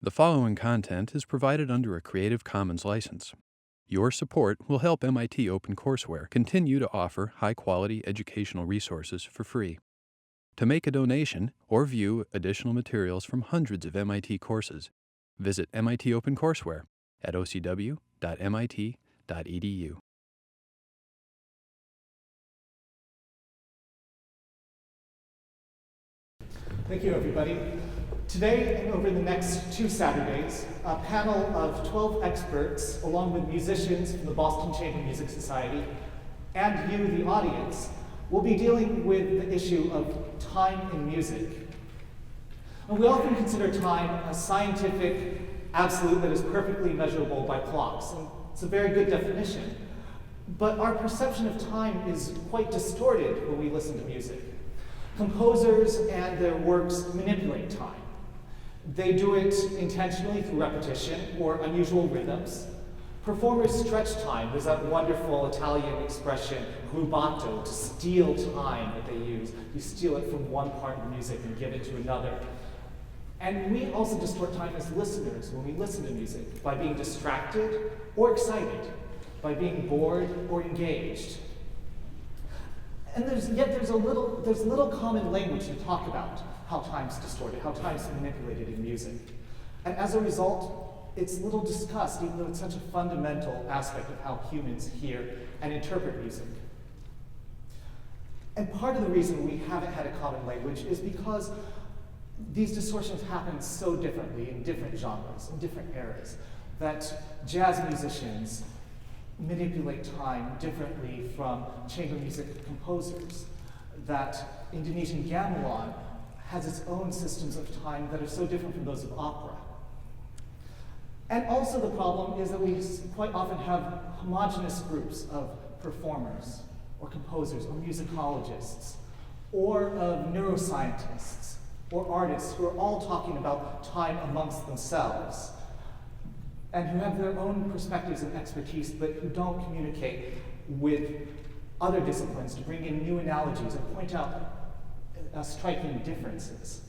The following content is provided under a Creative Commons license. Your support will help MIT OpenCourseware continue to offer high-quality educational resources for free. To make a donation or view additional materials from hundreds of MIT courses, visit MIT OpenCourseware at ocw.mit.edu. Thank you, everybody. Today, and over the next 2 Saturdays, a panel of 12 experts, along with musicians from the Boston Chamber Music Society, and you, the audience, will be dealing with the issue of time in music. And we often consider time a scientific absolute that is perfectly measurable by clocks, and it's a very good definition. But our perception of time is quite distorted when we listen to music. Composers and their works manipulate time. They do it intentionally through repetition or unusual rhythms. Performers stretch time. There's that wonderful Italian expression, rubato, to steal time that they use. You steal it from one part of the music and give it to another. And we also distort time as listeners when we listen to music by being distracted or excited, by being bored or engaged. And there's little common language to talk about how time's distorted, how time's manipulated in music. And as a result, it's little discussed, even though it's such a fundamental aspect of how humans hear and interpret music. And part of the reason we haven't had a common language is because these distortions happen so differently in different genres, in different eras, that jazz musicians manipulate time differently from chamber music composers, that Indonesian gamelan has its own systems of time that are so different from those of opera. And also the problem is that we quite often have homogeneous groups of performers, or composers, or musicologists, or of neuroscientists, or artists who are all talking about time amongst themselves, and who have their own perspectives and expertise, but who don't communicate with other disciplines to bring in new analogies or point out striking differences.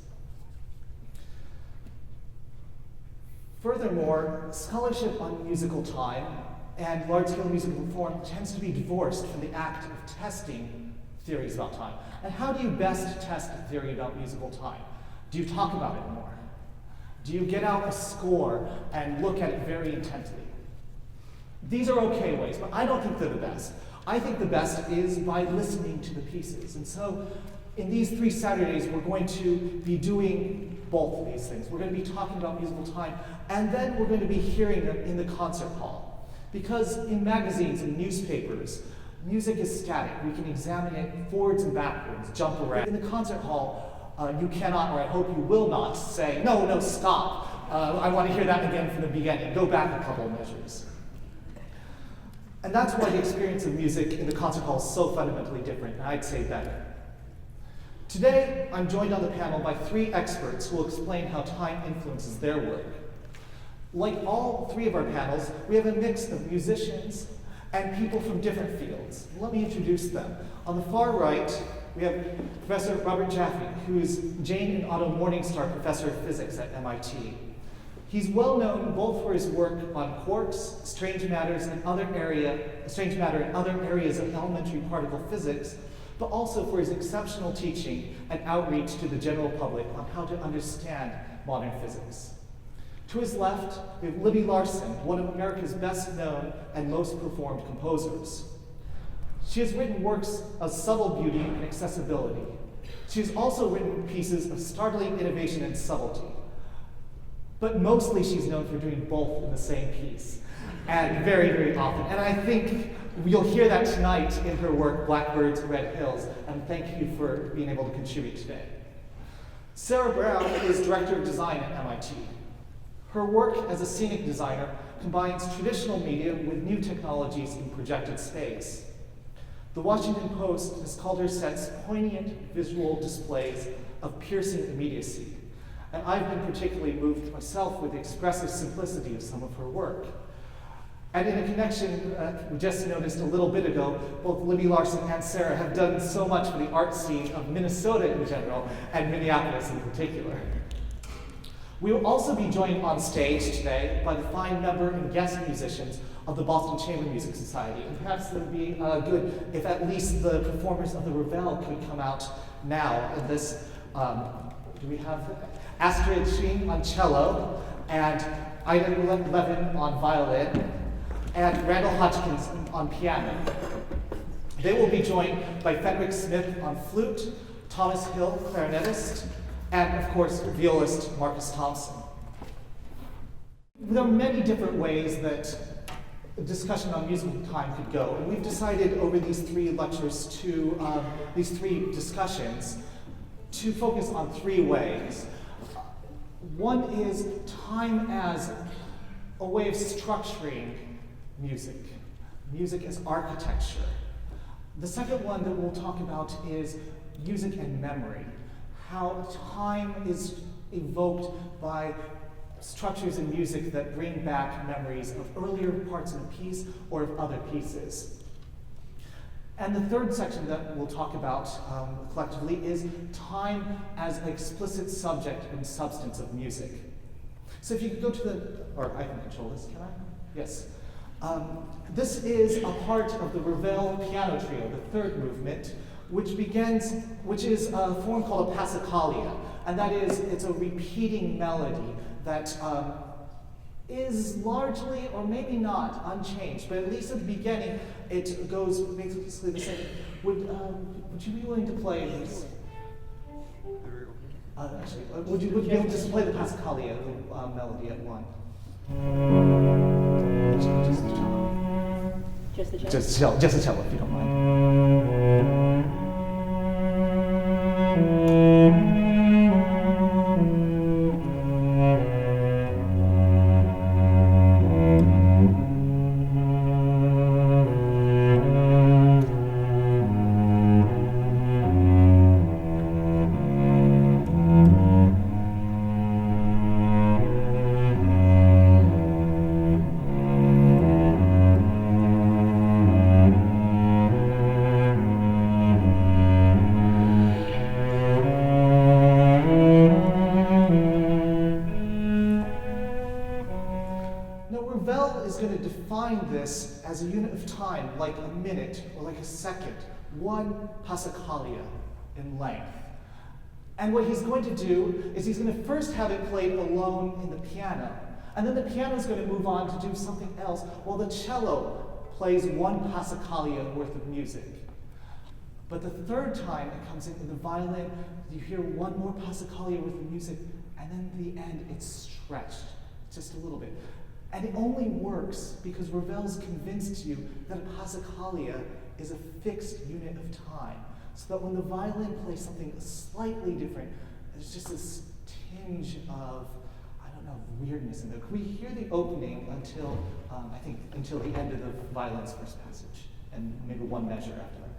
Furthermore, scholarship on musical time and large-scale musical form tends to be divorced from the act of testing theories about time. And how do you best test a theory about musical time? Do you talk about it more? Do you get out a score and look at it very intently? These are okay ways, but I don't think they're the best. I think the best is by listening to the pieces. And so in these 3 Saturdays, we're going to be doing both of these things. We're going to be talking about musical time, and then we're going to be hearing them in the concert hall. Because in magazines and newspapers, music is static. We can examine it forwards and backwards, jump around. In the concert hall, you cannot, or I hope you will not, say, no, stop. I want to hear that again from the beginning. Go back a couple of measures. And that's why the experience of music in the concert hall is so fundamentally different, and I'd say better. Today, I'm joined on the panel by 3 experts who will explain how time influences their work. Like all 3 of our panels, we have a mix of musicians and people from different fields. Let me introduce them. On the far right, we have Professor Robert Jaffe, who is Jane and Otto Morningstar Professor of Physics at MIT. He's well known both for his work on quarks, strange matter in other areas of elementary particle physics, but also for his exceptional teaching and outreach to the general public on how to understand modern physics. To his left, we have Libby Larsen, one of America's best known and most performed composers. She has written works of subtle beauty and accessibility. She has also written pieces of startling innovation and subtlety. But mostly she's known for doing both in the same piece, and very, very often. And I think you'll hear that tonight in her work, Blackbird's Red Hills, and thank you for being able to contribute today. Sara Brown is Director of Design at MIT. Her work as a scenic designer combines traditional media with new technologies in projected space. The Washington Post has called her sets poignant visual displays of piercing immediacy. And I've been particularly moved myself with the expressive simplicity of some of her work. And in a connection we just noticed a little bit ago, both Libby Larsen and Sara have done so much for the art scene of Minnesota in general, and Minneapolis in particular. We will also be joined on stage today by the fine member and guest musicians of the Boston Chamber Music Society. And perhaps it would be good if at least the performers of the Ravel could come out now. And this, do we have Astrid Sheen on cello, and Ida Levin on violin, and Randall Hodgkins on piano. They will be joined by Frederick Smith on flute, Thomas Hill, clarinetist, and of course, violist Marcus Thompson. There are many different ways that a discussion on musical time could go, and we've decided over these three lectures these three discussions, to focus on three ways. One is time as a way of structuring music, music as architecture. The second one that we'll talk about is music and memory, how time is evoked by structures in music that bring back memories of earlier parts of a piece or of other pieces. And the third section that we'll talk about collectively is time as an explicit subject and substance of music. So if you could go to the, or I can control this, can I? Yes. This is a part of the Ravel piano trio, the third movement, which is a form called a passacaglia, and that is, it's a repeating melody that is largely, or maybe not, unchanged, but at least at the beginning, it goes basically the same. Would you be willing to play this? Actually, would you be able to just play the passacaglia melody at one? Just the cello. Just the cello? Just the cello, if you don't mind. This as a unit of time, like a minute or like a second, one passacaglia in length. And what he's going to do is he's going to first have it played alone in the piano, and then the piano is going to move on to do something else while the cello plays one passacaglia worth of music. But the third time it comes in the violin, you hear one more passacaglia worth of music, and then at the end it's stretched just a little bit. And it only works because Ravel's convinced you that a passacaglia is a fixed unit of time. So that when the violin plays something slightly different, there's just this tinge of, I don't know, weirdness in there. We hear the opening until, I think, until the end of the violin's first passage, and maybe one measure after that.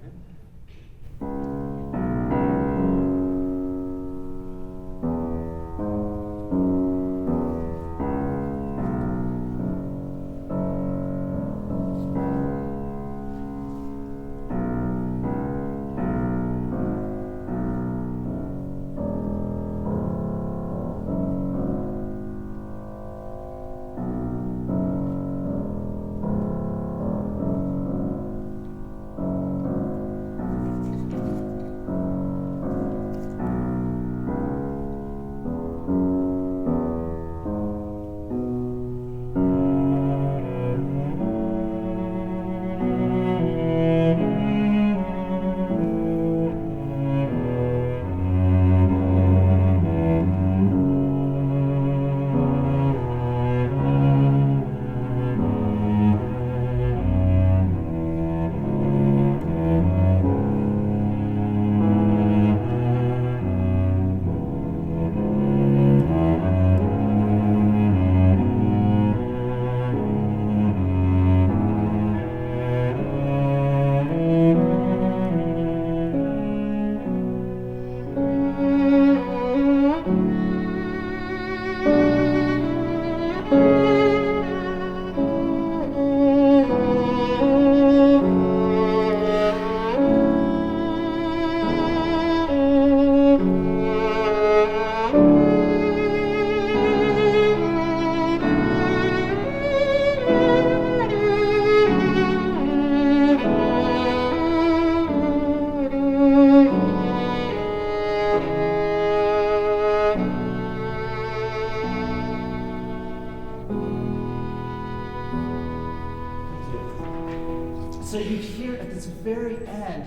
so you hear at this very end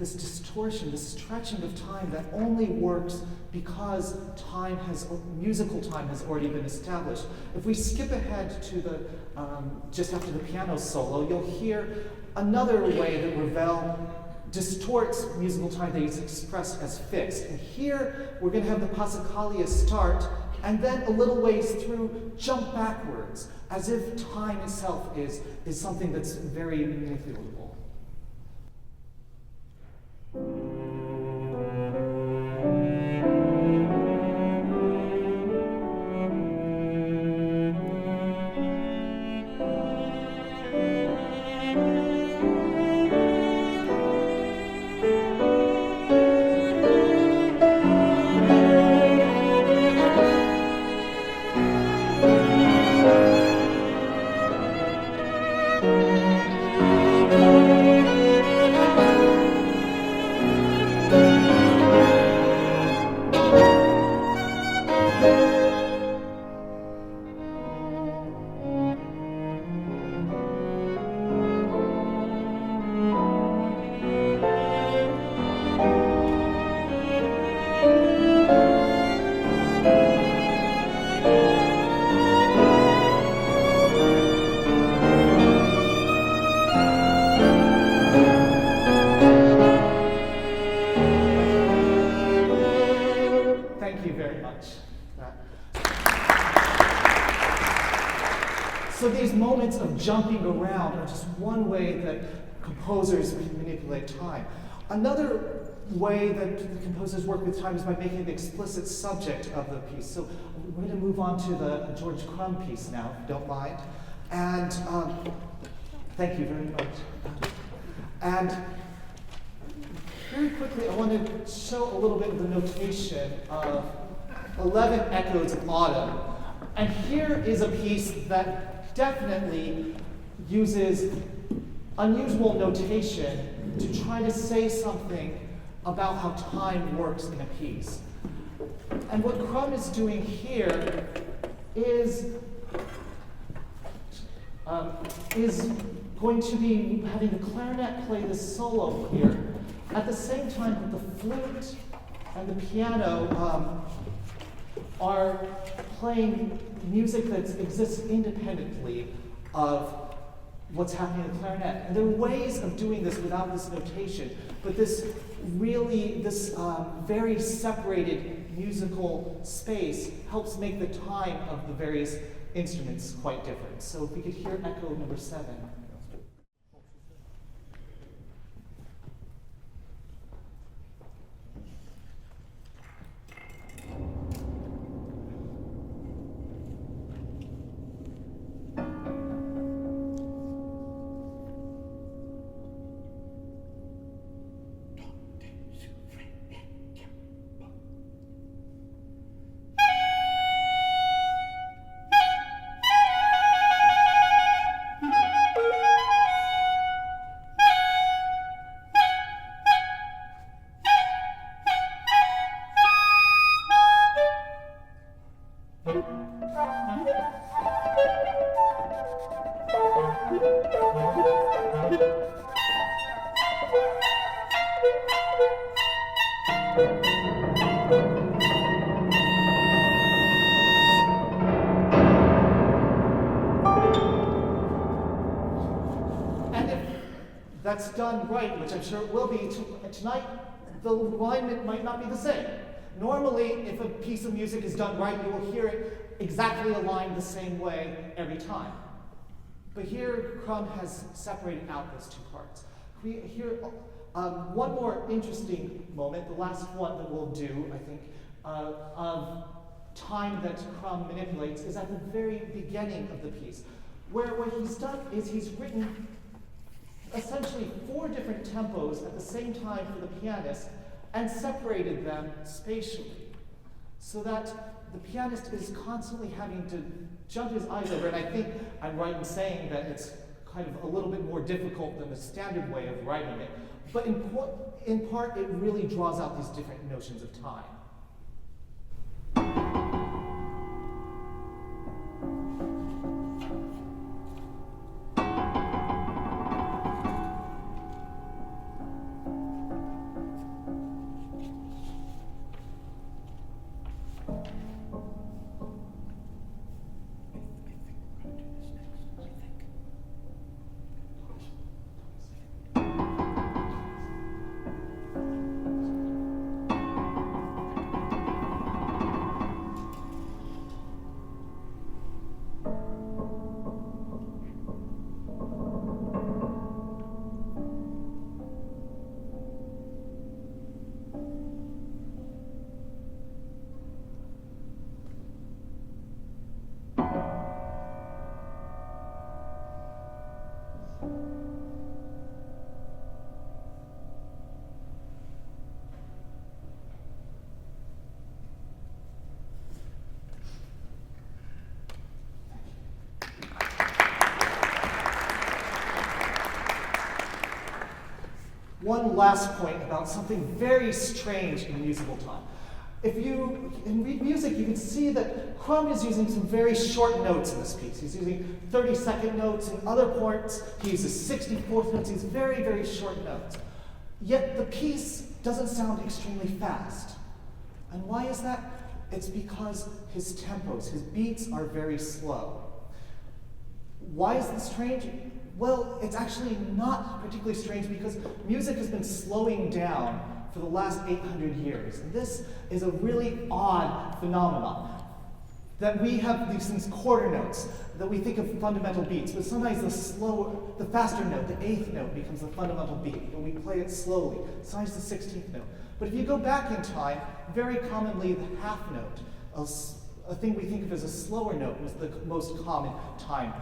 this distortion, this stretching of time that only works because musical time has already been established. If we skip ahead to the just after the piano solo, you'll hear another way that Ravel distorts musical time that is expressed as fixed. And here we're going to have the Passacaglia start, and then a little ways through jump backwards, as if time itself is something that's very manipulable. So these moments of jumping around are just one way that composers can manipulate time. Another way that the composers work with time is by making it the explicit subject of the piece. So we're going to move on to the George Crumb piece now, if you don't mind. And thank you very much. And very quickly, I want to show a little bit of the notation of 11 Echoes of Autumn. And here is a piece that definitely uses unusual notation to try to say something about how time works in a piece. And what Crumb is doing here is going to be having the clarinet play the solo here, at the same time that the flute and the piano are playing music that exists independently of what's happening in the clarinet. And there are ways of doing this without this notation, but this very separated musical space helps make the time of the various instruments quite different. So if we could hear echo number 7. That's done right, which I'm sure it will be tonight, the alignment might not be the same. Normally, if a piece of music is done right, you will hear it exactly aligned the same way every time. But here, Crumb has separated out those two parts. We hear one more interesting moment, the last one that we'll do, I think, of time that Crumb manipulates is at the very beginning of the piece, where what he's done is he's written essentially 4 different tempos at the same time for the pianist and separated them spatially, so that the pianist is constantly having to jump his eyes over. And I think I'm right in saying that it's kind of a little bit more difficult than the standard way of writing it, but in part it really draws out these different notions of time. One last point about something very strange in musical time. If you read music, you can see that Crumb is using some very short notes in this piece. He's using 30-second notes. In other parts, he uses 64th notes. These very, very short notes. Yet the piece doesn't sound extremely fast. And why is that? It's because his tempos, his beats are very slow. Why is this strange? Well, it's actually not particularly strange because music has been slowing down for the last 800 years. And this is a really odd phenomenon. That we have these things, quarter notes, that we think of fundamental beats, but sometimes the faster note, the 8th note, becomes the fundamental beat, when we play it slowly. Sometimes the 16th note. But if you go back in time, very commonly the half note, a thing we think of as a slower note, was the most common time.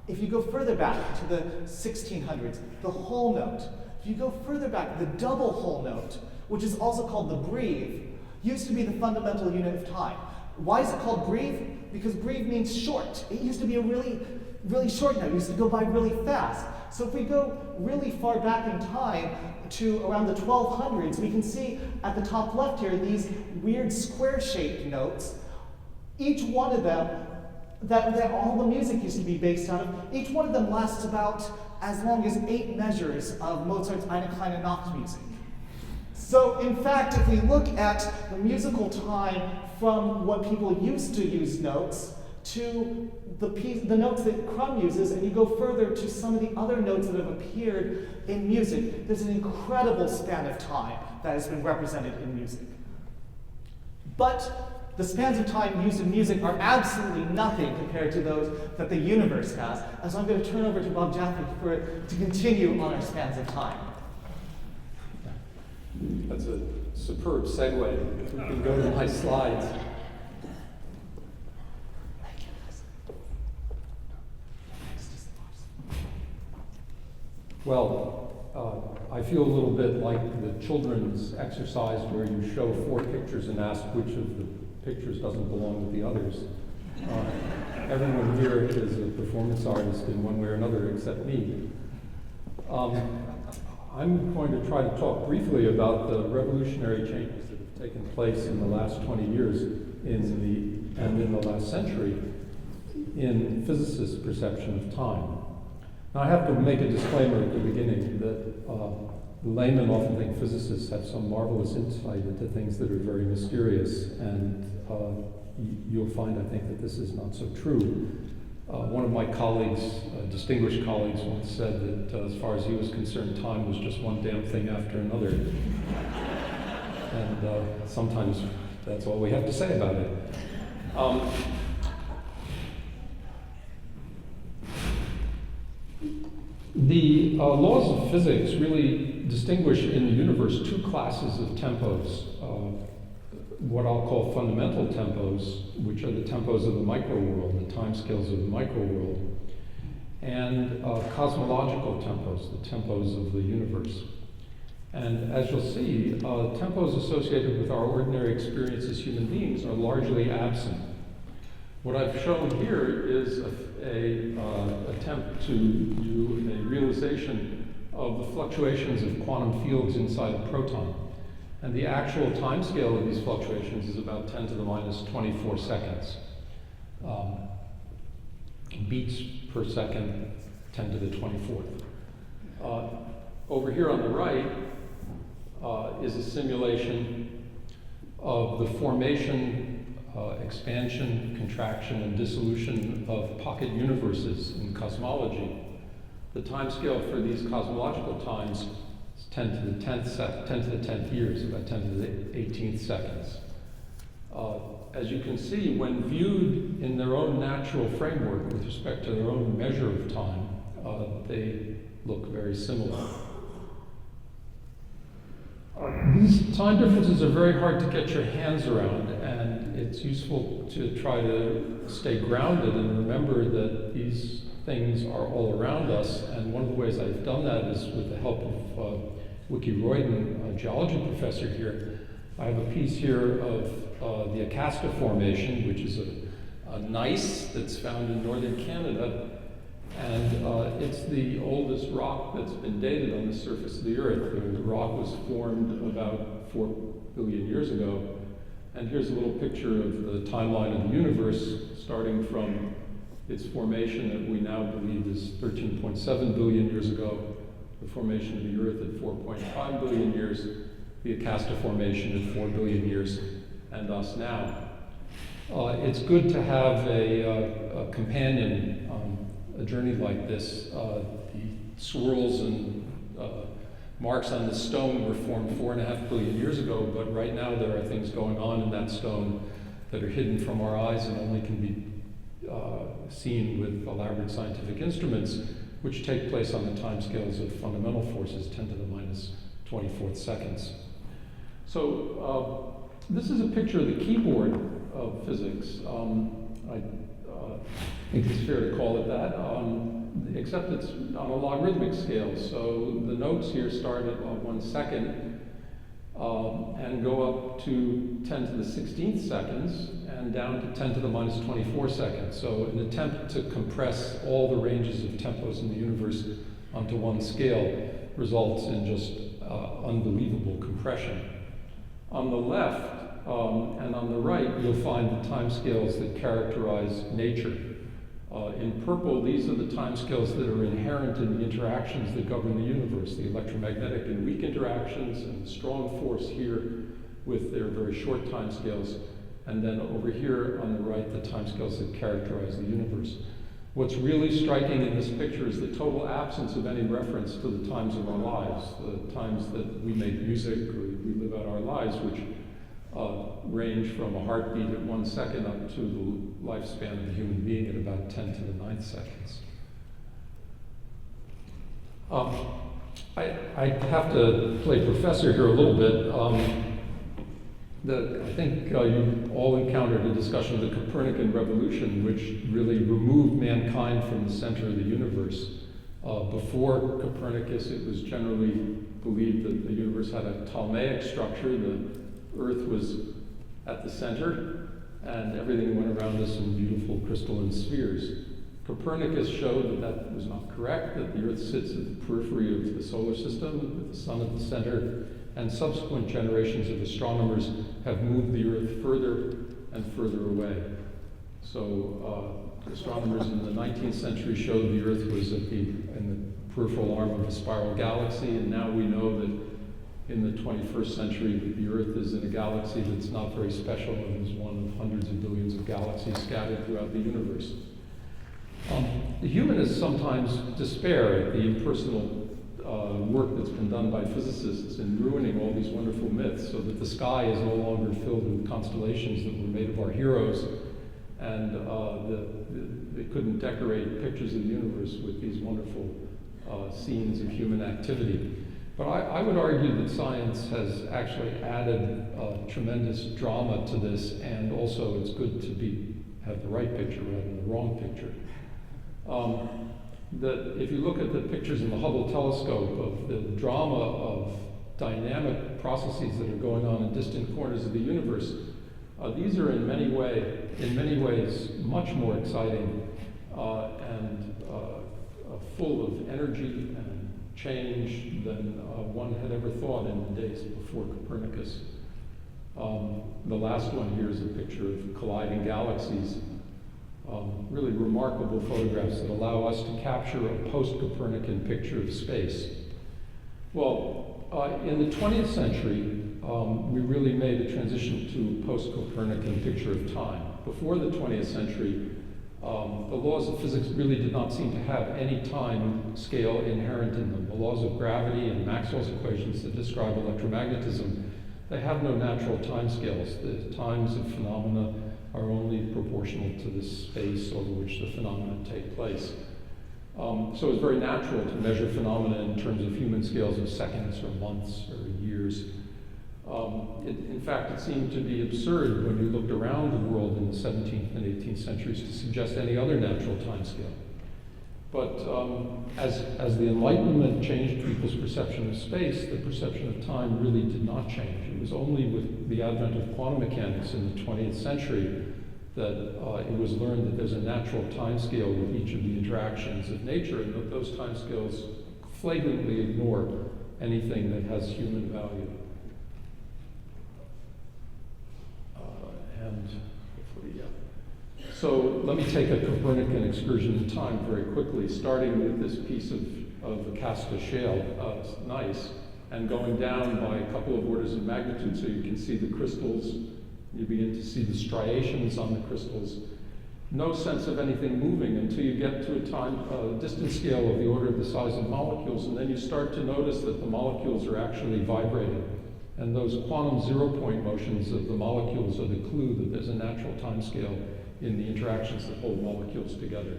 If you go further back to the 1600s, the whole note. If you go further back, the double whole note, which is also called the breve, used to be the fundamental unit of time. Why is it called breve? Because breve means short. It used to be a really, really short note. It used to go by really fast. So if we go really far back in time to around the 1200s, we can see at the top left here these weird square-shaped notes. Each one of them, that all the music used to be based out of, each one of them lasts about as long as 8 measures of Mozart's Eine kleine Nacht music. So in fact, if we look at the musical time from what people used to use notes to the notes that Crumb uses, and you go further to some of the other notes that have appeared in music, there's an incredible span of time that has been represented in music. But the spans of time used in music are absolutely nothing compared to those that the universe has. And so I'm going to turn over to Bob Jaffe to continue on our spans of time. That's a superb segue. If we can go to my slides. Well, I feel a little bit like the children's exercise where you show 4 pictures and ask which of the pictures doesn't belong with the others. Everyone here is a performance artist in one way or another except me. I'm going to try to talk briefly about the revolutionary changes that have taken place in the last 20 years and in the last century in physicists' perception of time. Now, I have to make a disclaimer at the beginning that laymen often think physicists have some marvelous insight into things that are very mysterious, and you'll find, I think, that this is not so true. One of my colleagues, distinguished colleagues, once said that as far as he was concerned, time was just one damn thing after another. And sometimes that's all we have to say about it. The laws of physics really distinguish in the universe 2 classes of tempos. What I'll call fundamental tempos, which are the tempos of the microworld, the timescales of the microworld, and cosmological tempos, the tempos of the universe. And as you'll see, tempos associated with our ordinary experience as human beings are largely absent. What I've shown here is an attempt to do a realization of the fluctuations of quantum fields inside a proton. And the actual time scale of these fluctuations is about 10 to the minus 24 seconds. Beats per second, 10 to the 24th. Over here on the right is a simulation of the formation, expansion, contraction, and dissolution of pocket universes in cosmology. The time scale for these cosmological times 10 to the 10th years, about 10 to the 18th seconds. As you can see, when viewed in their own natural framework with respect to their own measure of time, they look very similar. These time differences are very hard to get your hands around, and it's useful to try to stay grounded and remember that these things are all around us, and one of the ways I've done that is with the help of Wiki Royden, a geology professor here. I have a piece here of the Acasta Formation, which is a gneiss that's found in northern Canada, And it's the oldest rock that's been dated on the surface of the Earth. The rock was formed about 4 billion years ago. And here's a little picture of the timeline of the universe, starting from its formation that we now believe is 13.7 billion years ago, the formation of the Earth at 4.5 billion years, the Acasta formation at 4 billion years, and us now. It's good to have a companion on a journey like this. The swirls and marks on the stone were formed 4.5 billion years ago, but right now there are things going on in that stone that are hidden from our eyes and only can be seen with elaborate scientific instruments, which take place on the timescales of fundamental forces, 10 to the minus 24th seconds. So this is a picture of the keyboard of physics. I think it's fair to call it that, except it's on a logarithmic scale. So the notes here start at 1 second and go up to 10 to the 16th seconds and down to 10 to the minus 24 seconds. So an attempt to compress all the ranges of tempos in the universe onto one scale results in just unbelievable compression. On the left and on the right, you'll find the timescales that characterize nature. In purple, these are the timescales that are inherent in the interactions that govern the universe, the electromagnetic and weak interactions, and the strong force here with their very short timescales. And then over here on the right, the timescales that characterize the universe. What's really striking in this picture is the total absence of any reference to the times of our lives, the times that we make music or we live out our lives, which range from a heartbeat at 1 second up to the lifespan of a human being at about 10 to the 9th seconds. I have to play professor here a little bit. I think you all encountered a discussion of the Copernican revolution, which really removed mankind from the center of the universe. Before Copernicus, it was generally believed that the universe had a Ptolemaic structure. The Earth was at the center, and everything went around us in beautiful crystalline spheres. Copernicus showed that that was not correct, that the Earth sits at the periphery of the solar system, with the sun at the center, and subsequent generations of astronomers have moved the Earth further and further away. So astronomers in the 19th century showed the Earth was in the peripheral arm of a spiral galaxy, and now we know that in the 21st century, the Earth is in a galaxy that's not very special and is one of hundreds of billions of galaxies scattered throughout the universe. The humanists sometimes despair at the impersonal work that's been done by physicists in ruining all these wonderful myths, so that the sky is no longer filled with constellations that were made of our heroes, and they couldn't decorate pictures of the universe with these wonderful scenes of human activity. But I would argue that science has actually added tremendous drama to this, and also it's good to have the right picture rather than the wrong picture. If you look at the pictures in the Hubble telescope of the drama of dynamic processes that are going on in distant corners of the universe, these are in many ways much more exciting and full of energy and change than one had ever thought in the days before Copernicus. The last one here is a picture of colliding galaxies. Really remarkable photographs that allow us to capture a post-Copernican picture of space. Well, in the 20th century, we really made a transition to a post-Copernican picture of time. Before the 20th century, the laws of physics really did not seem to have any time scale inherent in them. The laws of gravity and Maxwell's equations that describe electromagnetism, they have no natural time scales. The times of phenomena are only proportional to the space over which the phenomena take place. So it's very natural to measure phenomena in terms of human scales of seconds or months or years. In fact, it seemed to be absurd when you looked around the world in the 17th and 18th centuries to suggest any other natural time scale. But as the Enlightenment changed people's perception of space, the perception of time really did not change. It was only with the advent of quantum mechanics in the 20th century that it was learned that there's a natural time scale with each of the interactions of nature, and that those time scales flagrantly ignore anything that has human value. And hopefully, yeah. So let me take a Copernican excursion in time very quickly, starting with this piece of Acasta shale, gneiss, and going down by a couple of orders of magnitude so you can see the crystals. You begin to see the striations on the crystals. No sense of anything moving until you get to a distance scale of the order of the size of molecules, and then you start to notice that the molecules are actually vibrating. And those quantum zero-point motions of the molecules are the clue that there's a natural time scale in the interactions that hold molecules together.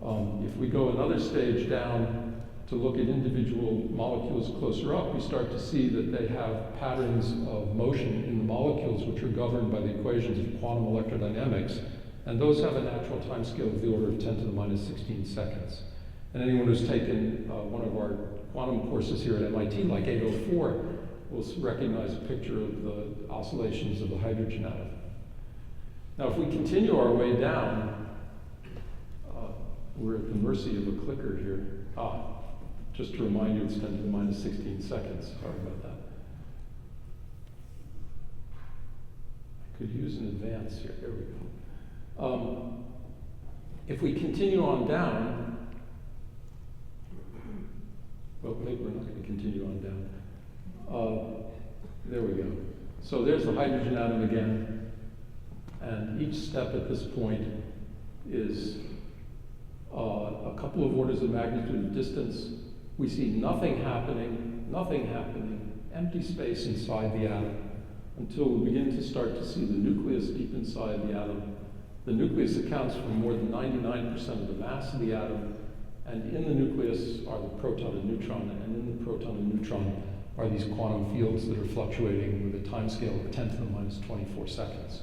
If we go another stage down to look at individual molecules closer up, we start to see that they have patterns of motion in the molecules which are governed by the equations of quantum electrodynamics, and those have a natural time scale of the order of 10 to the minus 16 seconds. And anyone who's taken one of our quantum courses here at MIT, like 804, will recognize a picture of the oscillations of the hydrogen atom. Now, if we continue our way down, we're at the mercy of a clicker here. Just to remind you, it's 10 to the minus 16 seconds. Sorry about that. I could use an advance here. There we go. If we continue on down, well, maybe we're not going to continue on down. There we go. So there's the hydrogen atom again, and each step at this point is a couple of orders of magnitude of distance. We see nothing happening, empty space inside the atom, until we begin to start to see the nucleus deep inside the atom. The nucleus accounts for more than 99% of the mass of the atom, and in the nucleus are the proton and neutron, and in the proton and neutron are these quantum fields that are fluctuating with a time scale of 10 to the minus 24 seconds.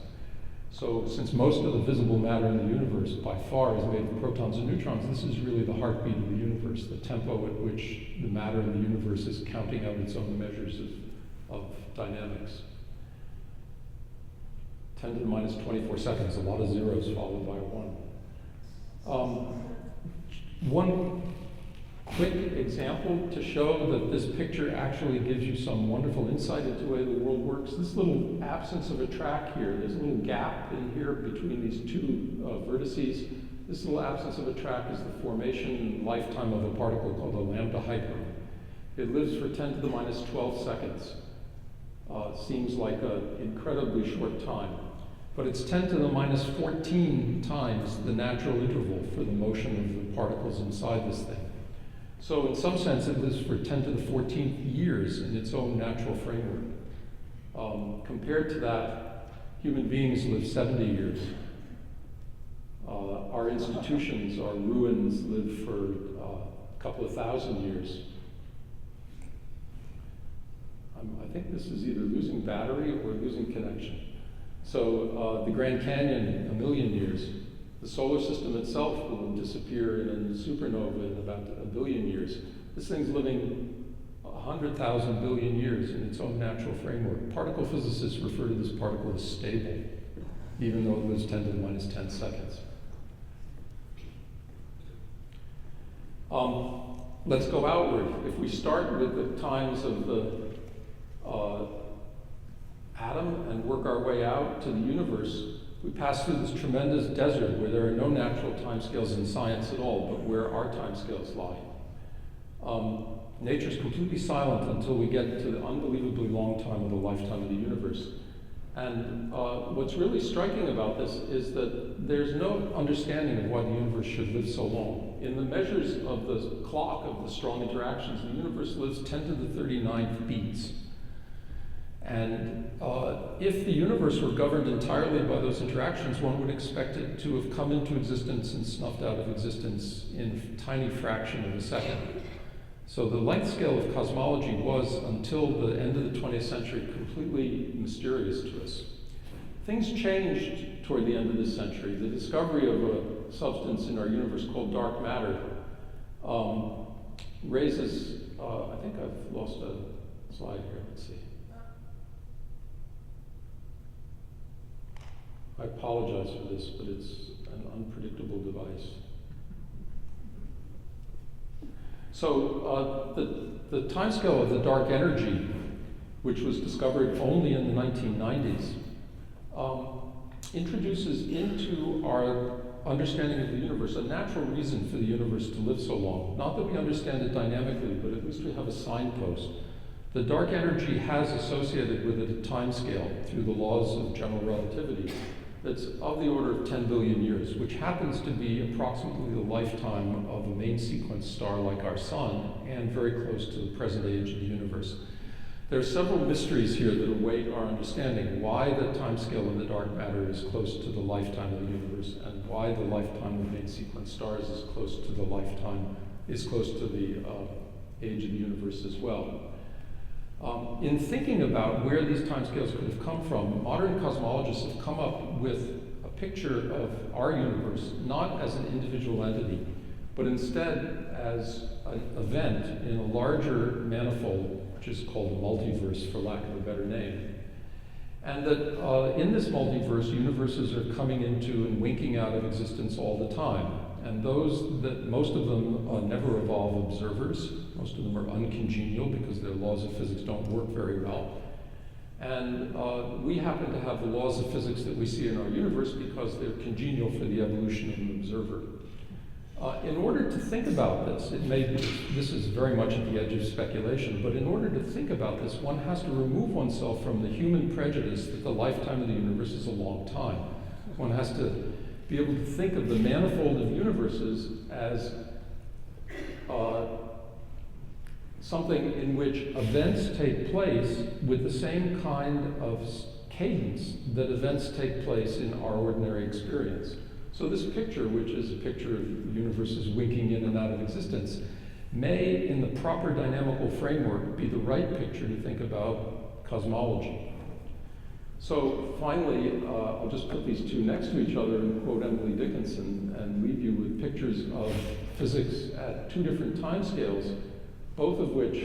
So since most of the visible matter in the universe by far is made of protons and neutrons, this is really the heartbeat of the universe, the tempo at which the matter in the universe is counting out its own measures of dynamics. 10 to the minus 24 seconds, a lot of zeros followed by a 1. One quick example to show that this picture actually gives you some wonderful insight into the way the world works. This little absence of a track here, there's a little gap in here between these two vertices. This little absence of a track is the formation lifetime of a particle called a lambda hyper. It lives for 10 to the minus 12 seconds. Seems like an incredibly short time. But it's 10 to the minus 14 times the natural interval for the motion of the particles inside this thing. So in some sense, it lives for 10 to the 14th years in its own natural framework. Compared to that, human beings live 70 years. Our institutions, our ruins, live for a couple of thousand years. I think this is either losing battery or losing connection. So the Grand Canyon, 1 million years. The solar system itself will disappear in a supernova in about 1 billion years. This thing's living 100,000 billion years in its own natural framework. Particle physicists refer to this particle as stable, even though it lives 10 to the minus 10 seconds. Let's go outward. If we start with the times of the atom and work our way out to the universe, we pass through this tremendous desert where there are no natural timescales in science at all, but where our timescales lie. Nature's completely silent until we get to the unbelievably long time of the lifetime of the universe. And what's really striking about this is that there's no understanding of why the universe should live so long. In the measures of the clock of the strong interactions, the universe lives 10 to the 39th beats. And if the universe were governed entirely by those interactions, one would expect it to have come into existence and snuffed out of existence in a tiny fraction of a second. So the length scale of cosmology was, until the end of the 20th century, completely mysterious to us. Things changed toward the end of this century. The discovery of a substance in our universe called dark matter raises, I think I've lost a slide here, let's see. I apologize for this, but it's an unpredictable device. So the timescale of the dark energy, which was discovered only in the 1990s, introduces into our understanding of the universe a natural reason for the universe to live so long. Not that we understand it dynamically, but at least we have a signpost. The dark energy has associated with it a timescale through the laws of general relativity that's of the order of 10 billion years, which happens to be approximately the lifetime of a main sequence star like our sun, and very close to the present age of the universe. There are several mysteries here that await our understanding: why the timescale of the dark matter is close to the lifetime of the universe, and why the lifetime of main sequence stars is close to the age of the universe as well. In thinking about where these timescales could have come from, modern cosmologists have come up with a picture of our universe not as an individual entity, but instead as an event in a larger manifold, which is called a multiverse, for lack of a better name. And that in this multiverse, universes are coming into and winking out of existence all the time. And most of them never evolve observers. Most of them are uncongenial because their laws of physics don't work very well. And we happen to have the laws of physics that we see in our universe because they're congenial for the evolution of an observer. In order to think about this, this is very much at the edge of speculation, but in order to think about this, one has to remove oneself from the human prejudice that the lifetime of the universe is a long time. One has to be able to think of the manifold of universes as something in which events take place with the same kind of cadence that events take place in our ordinary experience. So this picture, which is a picture of universes winking in and out of existence, may, in the proper dynamical framework, be the right picture to think about cosmology. So finally, I'll just put these two next to each other and quote Emily Dickinson and leave you with pictures of physics at two different timescales, both of which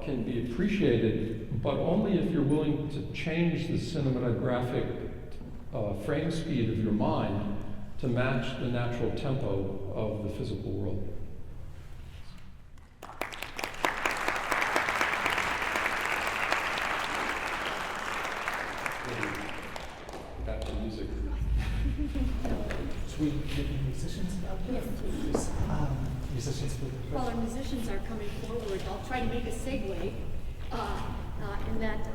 can be appreciated, but only if you're willing to change the cinematographic frame speed of your mind to match the natural tempo of the physical world. Back to music. Should we get the musicians up here? Yes, please. Musicians with While our musicians are coming forward, I'll try to make a segue in that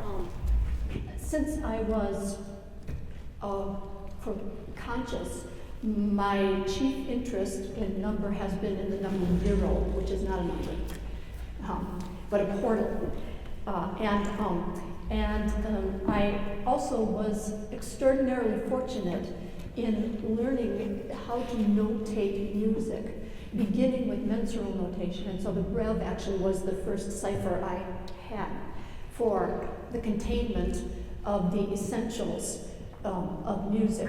since I was conscious, my chief interest in number has been in the number 0, which is not a number, but a portal. I also was extraordinarily fortunate in learning how to notate music, beginning with mensural notation. And so the Ravel actually was the first cipher I had for the containment of the essentials of music.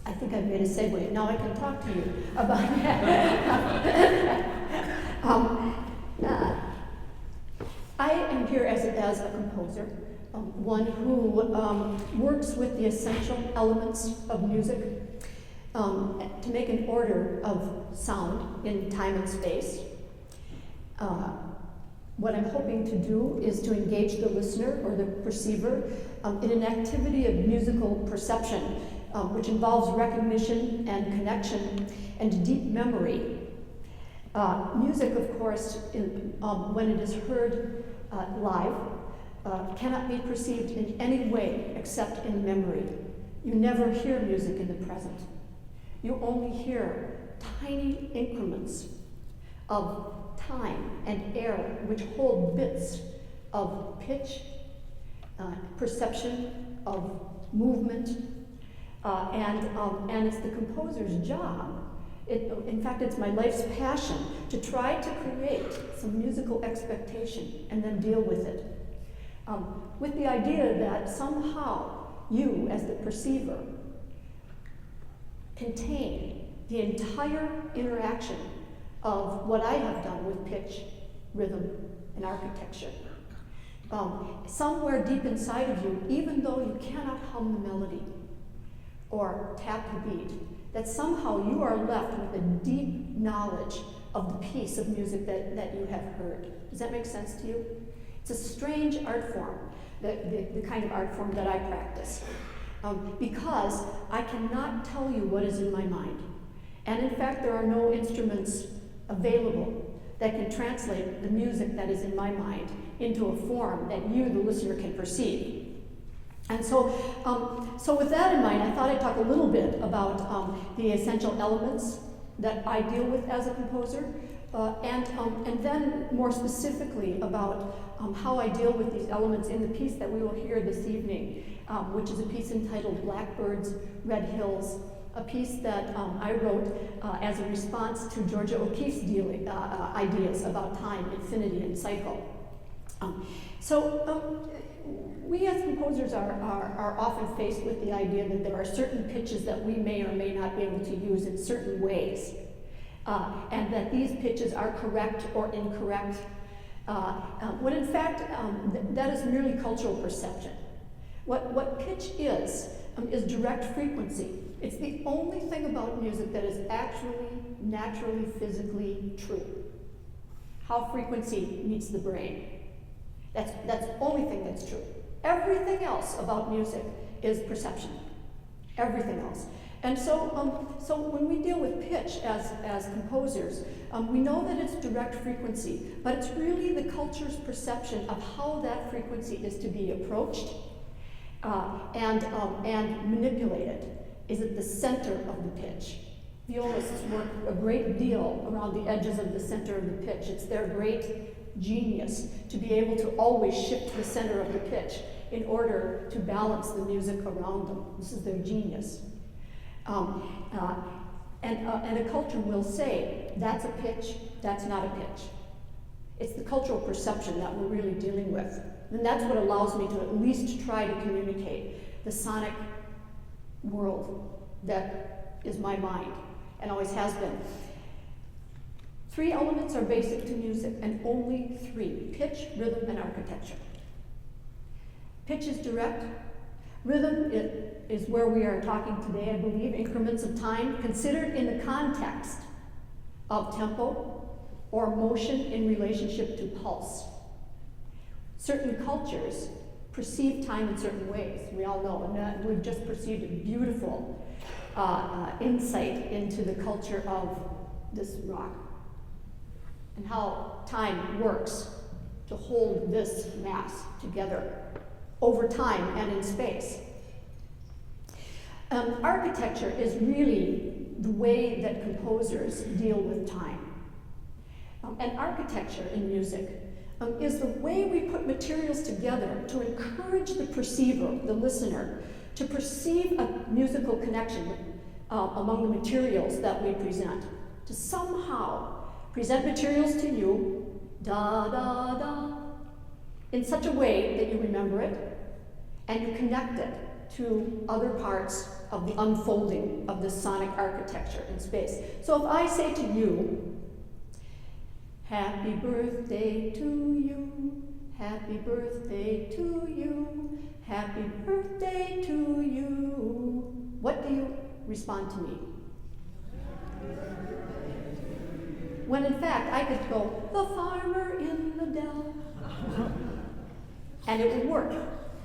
I think I've made a segue. Now I can talk to you about that. I am here as a composer, one who works with the essential elements of music to make an order of sound in time and space. What I'm hoping to do is to engage the listener or the perceiver in an activity of musical perception, which involves recognition and connection and deep memory. Music, of course, when it is heard live, cannot be perceived in any way except in memory. You never hear music in the present. You only hear tiny increments of time and air which hold bits of pitch, perception of movement, and it's the composer's job. In fact, it's my life's passion to try to create some musical expectation and then deal with it. With the idea that somehow you, as the perceiver, contain the entire interaction of what I have done with pitch, rhythm, and architecture. Somewhere deep inside of you, even though you cannot hum the melody, or tap the beat, that somehow you are left with a deep knowledge of the piece of music that you have heard. Does that make sense to you? It's a strange art form, the kind of art form that I practice, because I cannot tell you what is in my mind. And in fact, there are no instruments available that can translate the music that is in my mind into a form that you, the listener, can perceive. And so, so with that in mind, I thought I'd talk a little bit about the essential elements that I deal with as a composer, and then more specifically about how I deal with these elements in the piece that we will hear this evening, which is a piece entitled Blackbirds, Red Hills, a piece that I wrote as a response to Georgia O'Keeffe's ideas about time, infinity, and cycle. We as composers are often faced with the idea that there are certain pitches that we may or may not be able to use in certain ways, and that these pitches are correct or incorrect, when in fact that is merely cultural perception. What pitch is direct frequency. It's the only thing about music that is actually, naturally, physically true. How frequency meets the brain. That's the only thing that's true. Everything else about music is perception. Everything else. And so, so when we deal with pitch as composers, we know that it's direct frequency, but it's really the culture's perception of how that frequency is to be approached and manipulated. Is at the center of the pitch. Violists work a great deal around the edges of the center of the pitch. It's their great genius to be able to always shift the center of the pitch in order to balance the music around them. This is their genius. And a culture will say, that's a pitch, that's not a pitch. It's the cultural perception that we're really dealing with. And that's what allows me to at least try to communicate the sonic world that is my mind and always has been. 3 elements are basic to music, and only 3: pitch, rhythm, and architecture. Pitch is direct. Rhythm is where we are talking today, I believe, increments of time considered in the context of tempo or motion in relationship to pulse. Certain cultures perceive time in certain ways. We all know, and we've just perceived a beautiful insight into the culture of this rock and how time works to hold this mass together over time and in space. Architecture is really the way that composers deal with time. And architecture in music is the way we put materials together to encourage the perceiver, the listener, to perceive a musical connection among the materials that we present, to somehow present materials to you, da, da, da, in such a way that you remember it and you connect it to other parts of the unfolding of the sonic architecture in space. So if I say to you, happy birthday to you, happy birthday to you, happy birthday to you, what do you respond to me? When in fact I could go, the farmer in the dell, and it would work.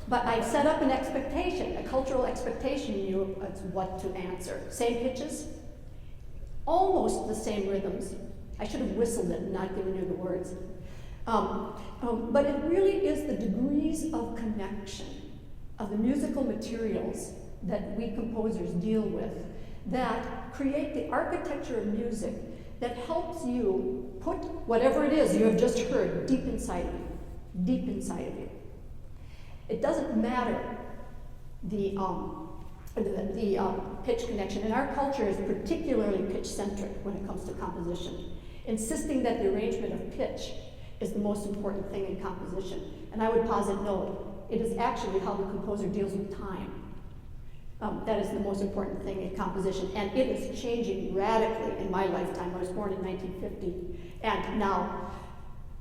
But I've set up an expectation, a cultural expectation in you of what to answer. Same pitches, almost the same rhythms. I should have whistled it and not given you the words. But it really is the degrees of connection of the musical materials that we composers deal with that create the architecture of music that helps you put whatever it is you have just heard deep inside of you, deep inside of you. It doesn't matter the pitch connection, and our culture is particularly pitch-centric when it comes to composition, insisting that the arrangement of pitch is the most important thing in composition. And I would posit no, it is actually how the composer deals with time. That is the most important thing in composition, and it is changing radically in my lifetime. I was born in 1950, and now,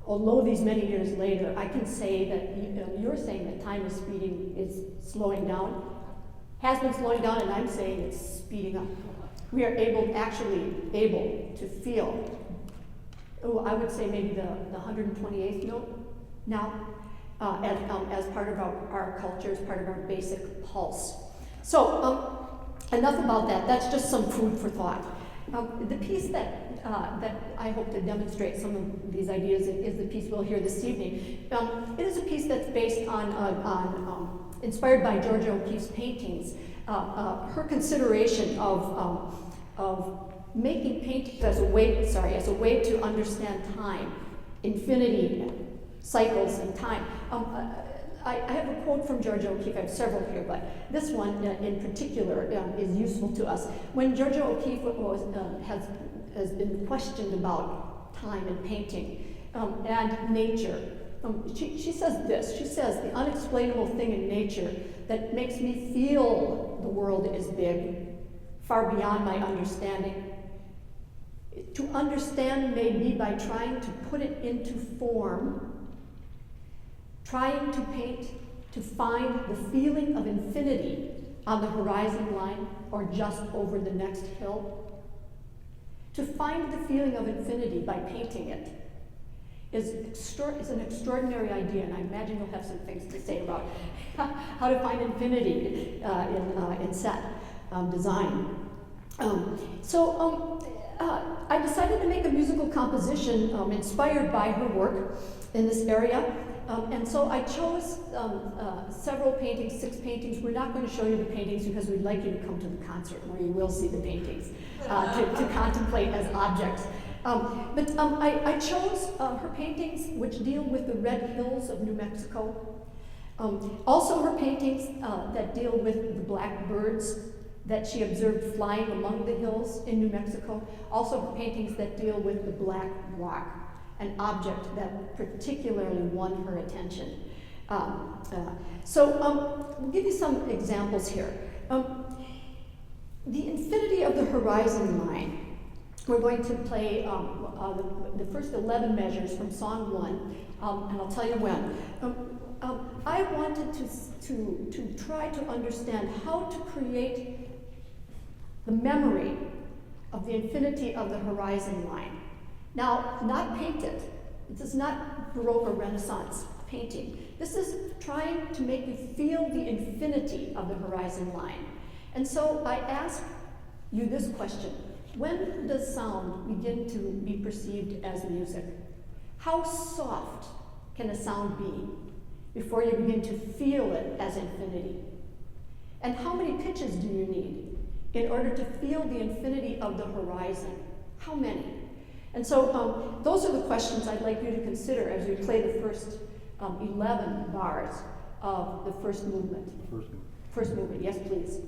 although these many years later, I can say that you're saying that time is slowing down. has been slowing down, and I'm saying it's speeding up. We are actually able to feel, I would say maybe the 128th note now, as part of our culture, as part of our basic pulse. So enough about that. That's just some food for thought. The piece that I hope to demonstrate some of these ideas is the piece we'll hear this evening. It is a piece that's based on inspired by Georgia O'Keeffe's paintings. Her consideration of making paintings as a way to understand time, infinity, cycles, and time. I have a quote from Georgia O'Keeffe. I have several here, but this one in particular is useful to us. When Georgia O'Keeffe has been questioned about time and painting and nature, she says this. She says, "The unexplainable thing in nature that makes me feel the world is big, far beyond my understanding. To understand may be by trying to put it into form, trying to paint, to find the feeling of infinity on the horizon line or just over the next hill. To find the feeling of infinity by painting it is an extraordinary idea, and I imagine you'll have some things to say about how to find infinity in set design. I decided to make a musical composition inspired by her work in this area. And so I chose several paintings, 6 paintings. We're not going to show you the paintings because we'd like you to come to the concert where you will see the paintings to contemplate as objects. I chose her paintings which deal with the red hills of New Mexico. Also her paintings that deal with the black birds that she observed flying among the hills in New Mexico. Also her paintings that deal with the black rock, an object that particularly won her attention. We'll give you some examples here. The infinity of the horizon line. We're going to play the first 11 measures from Song 1, and I'll tell you when. I wanted to try to understand how to create the memory of the infinity of the horizon line. Now, not paint it. This is not Baroque or Renaissance painting. This is trying to make you feel the infinity of the horizon line. And so I ask you this question. When does sound begin to be perceived as music? How soft can a sound be before you begin to feel it as infinity? And how many pitches do you need in order to feel the infinity of the horizon? How many? And so those are the questions I'd like you to consider as we play the first 11 bars of the first movement. First movement, yes, please.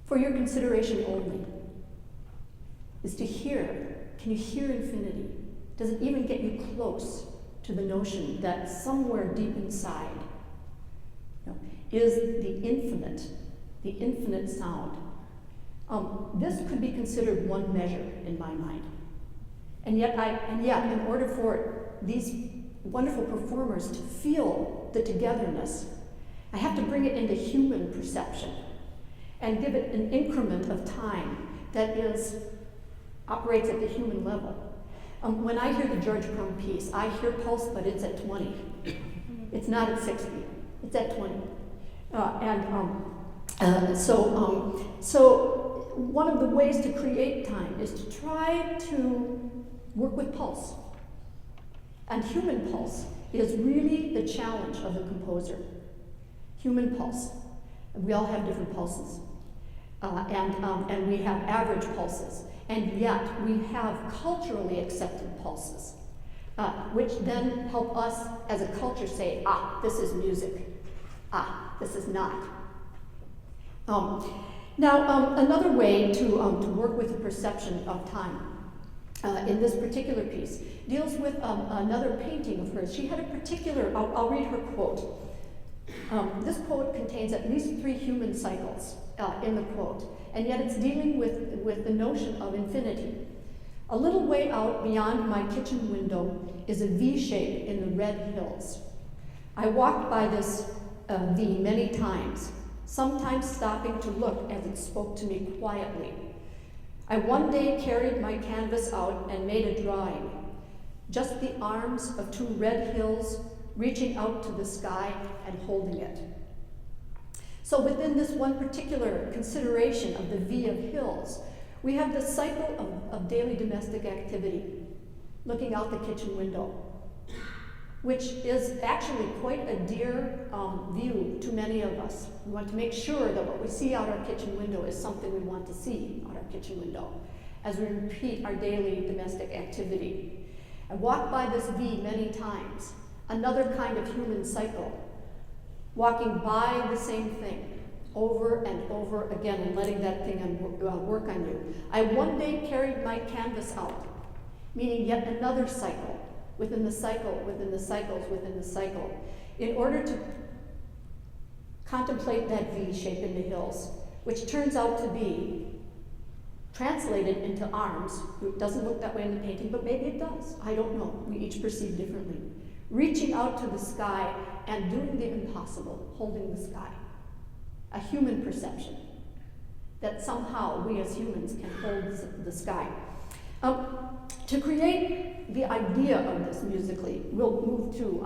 For your consideration only is to hear. Can you hear infinity? Does it even get you close to the notion that somewhere deep inside is the infinite sound? This could be considered one measure in my mind. And yet, in order for these wonderful performers to feel the togetherness, I have to bring it into human perception and give it an increment of time that operates at the human level. When I hear the George Crumb piece, I hear pulse, but it's at 20. It's not at 60, it's at 20. So one of the ways to create time is to try to work with pulse. And human pulse is really the challenge of the composer. Human pulse. We all have different pulses. And we have average pulses. And yet we have culturally accepted pulses, which then help us as a culture say, this is music. This is not. Now, another way to work with the perception of time in this particular piece deals with another painting of hers. She had a particular, I'll read her quote. This quote contains at least 3 human cycles in the quote, and yet it's dealing with the notion of infinity. A little way out beyond my kitchen window is a V shape in the red hills. I walked by this V many times, sometimes stopping to look as it spoke to me quietly. I one day carried my canvas out and made a drawing, just the arms of 2 red hills reaching out to the sky and holding it. So within this one particular consideration of the V of hills, we have the cycle of daily domestic activity, looking out the kitchen window, which is actually quite a dear view to many of us. We want to make sure that what we see out our kitchen window is something we want to see out our kitchen window as we repeat our daily domestic activity. I walked by this V many times, another kind of human cycle, walking by the same thing over and over again and letting that thing work on you. I one day carried my canvas out, meaning yet another cycle, within the cycle, within the cycles, within the cycle, in order to contemplate that V shape in the hills, which turns out to be translated into arms. It doesn't look that way in the painting, but maybe it does. I don't know. We each perceive differently. Reaching out to the sky and doing the impossible, holding the sky. A human perception that somehow we as humans can hold the sky. To create the idea of this musically, we'll move to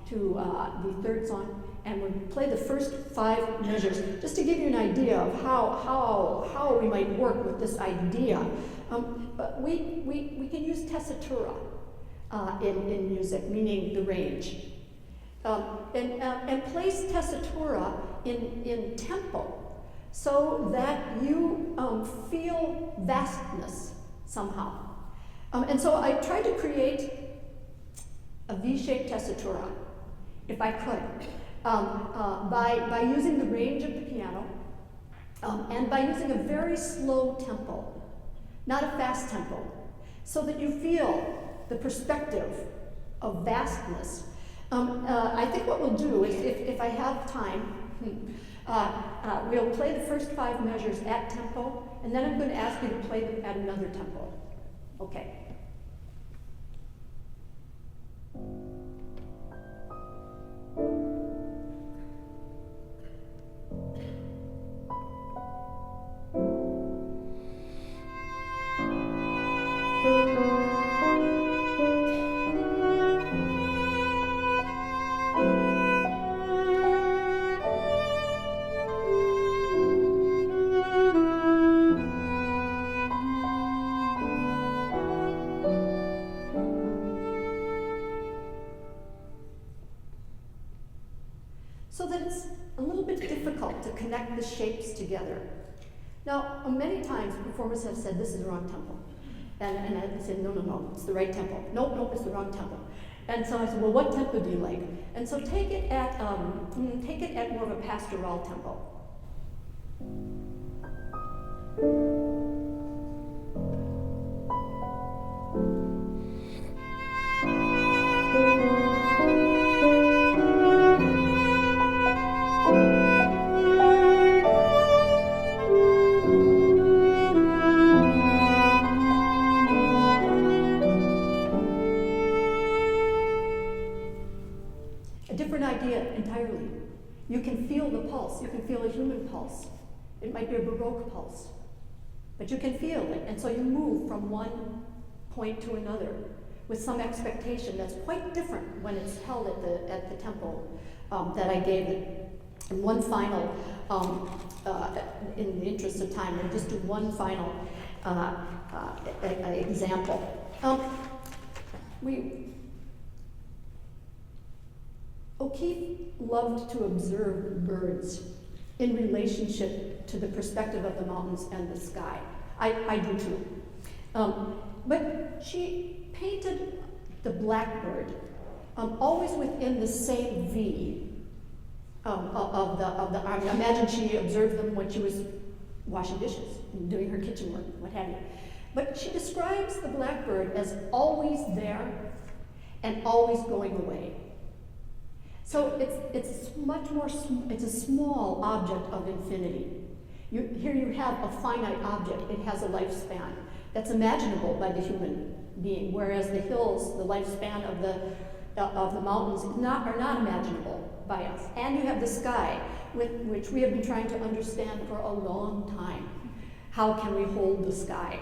the third song, and we'll play the first 5 measures, just to give you an idea of how we might work with this idea. But we can use tessitura in music, meaning the range, and place tessitura in tempo, so that you feel vastness somehow. And so I tried to create a V-shaped tessitura, if I could, by using the range of the piano, and by using a very slow tempo, not a fast tempo, so that you feel the perspective of vastness. I think what we'll do is, if I have time, we'll play the first 5 measures at tempo, and then I'm going to ask you to play them at another tempo. Okay. So that it's a little bit difficult to connect the shapes together. Now, many times performers have said, this is the wrong tempo. And I said, no, it's the right tempo. Nope, it's the wrong tempo. And so I said, well, what tempo do you like? And so take it at more of a pastoral tempo. Entirely. You can feel the pulse. You can feel a human pulse. It might be a Baroque pulse, but you can feel it. And so you move from one point to another with some expectation that's quite different when it's held at the tempo that I gave it. And one final, in the interest of time, I'll just do one final example. O'Keeffe loved to observe birds in relationship to the perspective of the mountains and the sky. I do too. But she painted the blackbird always within the same V of the arm. Imagine she observed them when she was washing dishes, doing her kitchen work, what have you. But she describes the blackbird as always there and always going away. So it's much more, it's a small object of infinity. Here you have a finite object. It has a lifespan that's imaginable by the human being, whereas the hills, the lifespan of the mountains are not imaginable by us. And you have the sky, which we have been trying to understand for a long time. How can we hold the sky?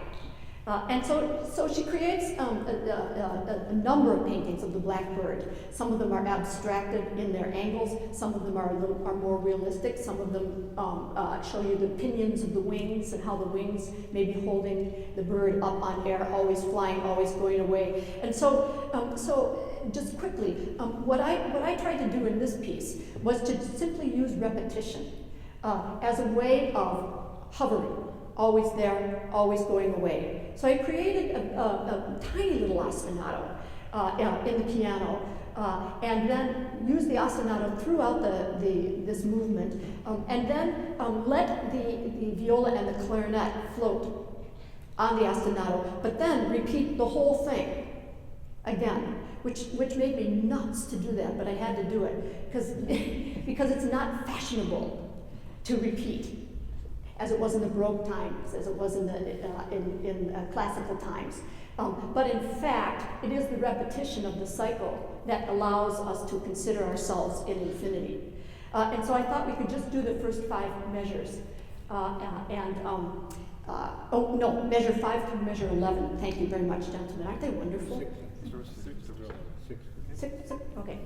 And so she creates a number of paintings of the blackbird. Some of them are abstracted in their angles. Some of them are more realistic. Some of them show you the pinions of the wings and how the wings may be holding the bird up on air, always flying, always going away. And so just quickly, what I tried to do in this piece was to simply use repetition as a way of hovering. Always there, always going away. So I created a tiny little ostinato in the piano, and then used the ostinato throughout this movement, and then let the viola and the clarinet float on the ostinato, but then repeat the whole thing again, which made me nuts to do that, but I had to do it because it's not fashionable to repeat, as it was in the Baroque times, as it was in classical times. But in fact, it is the repetition of the cycle that allows us to consider ourselves in infinity. And so I thought we could just do the first 5 measures. Measure 5 through measure 11. Thank you very much, gentlemen. Aren't they wonderful? Six? Okay.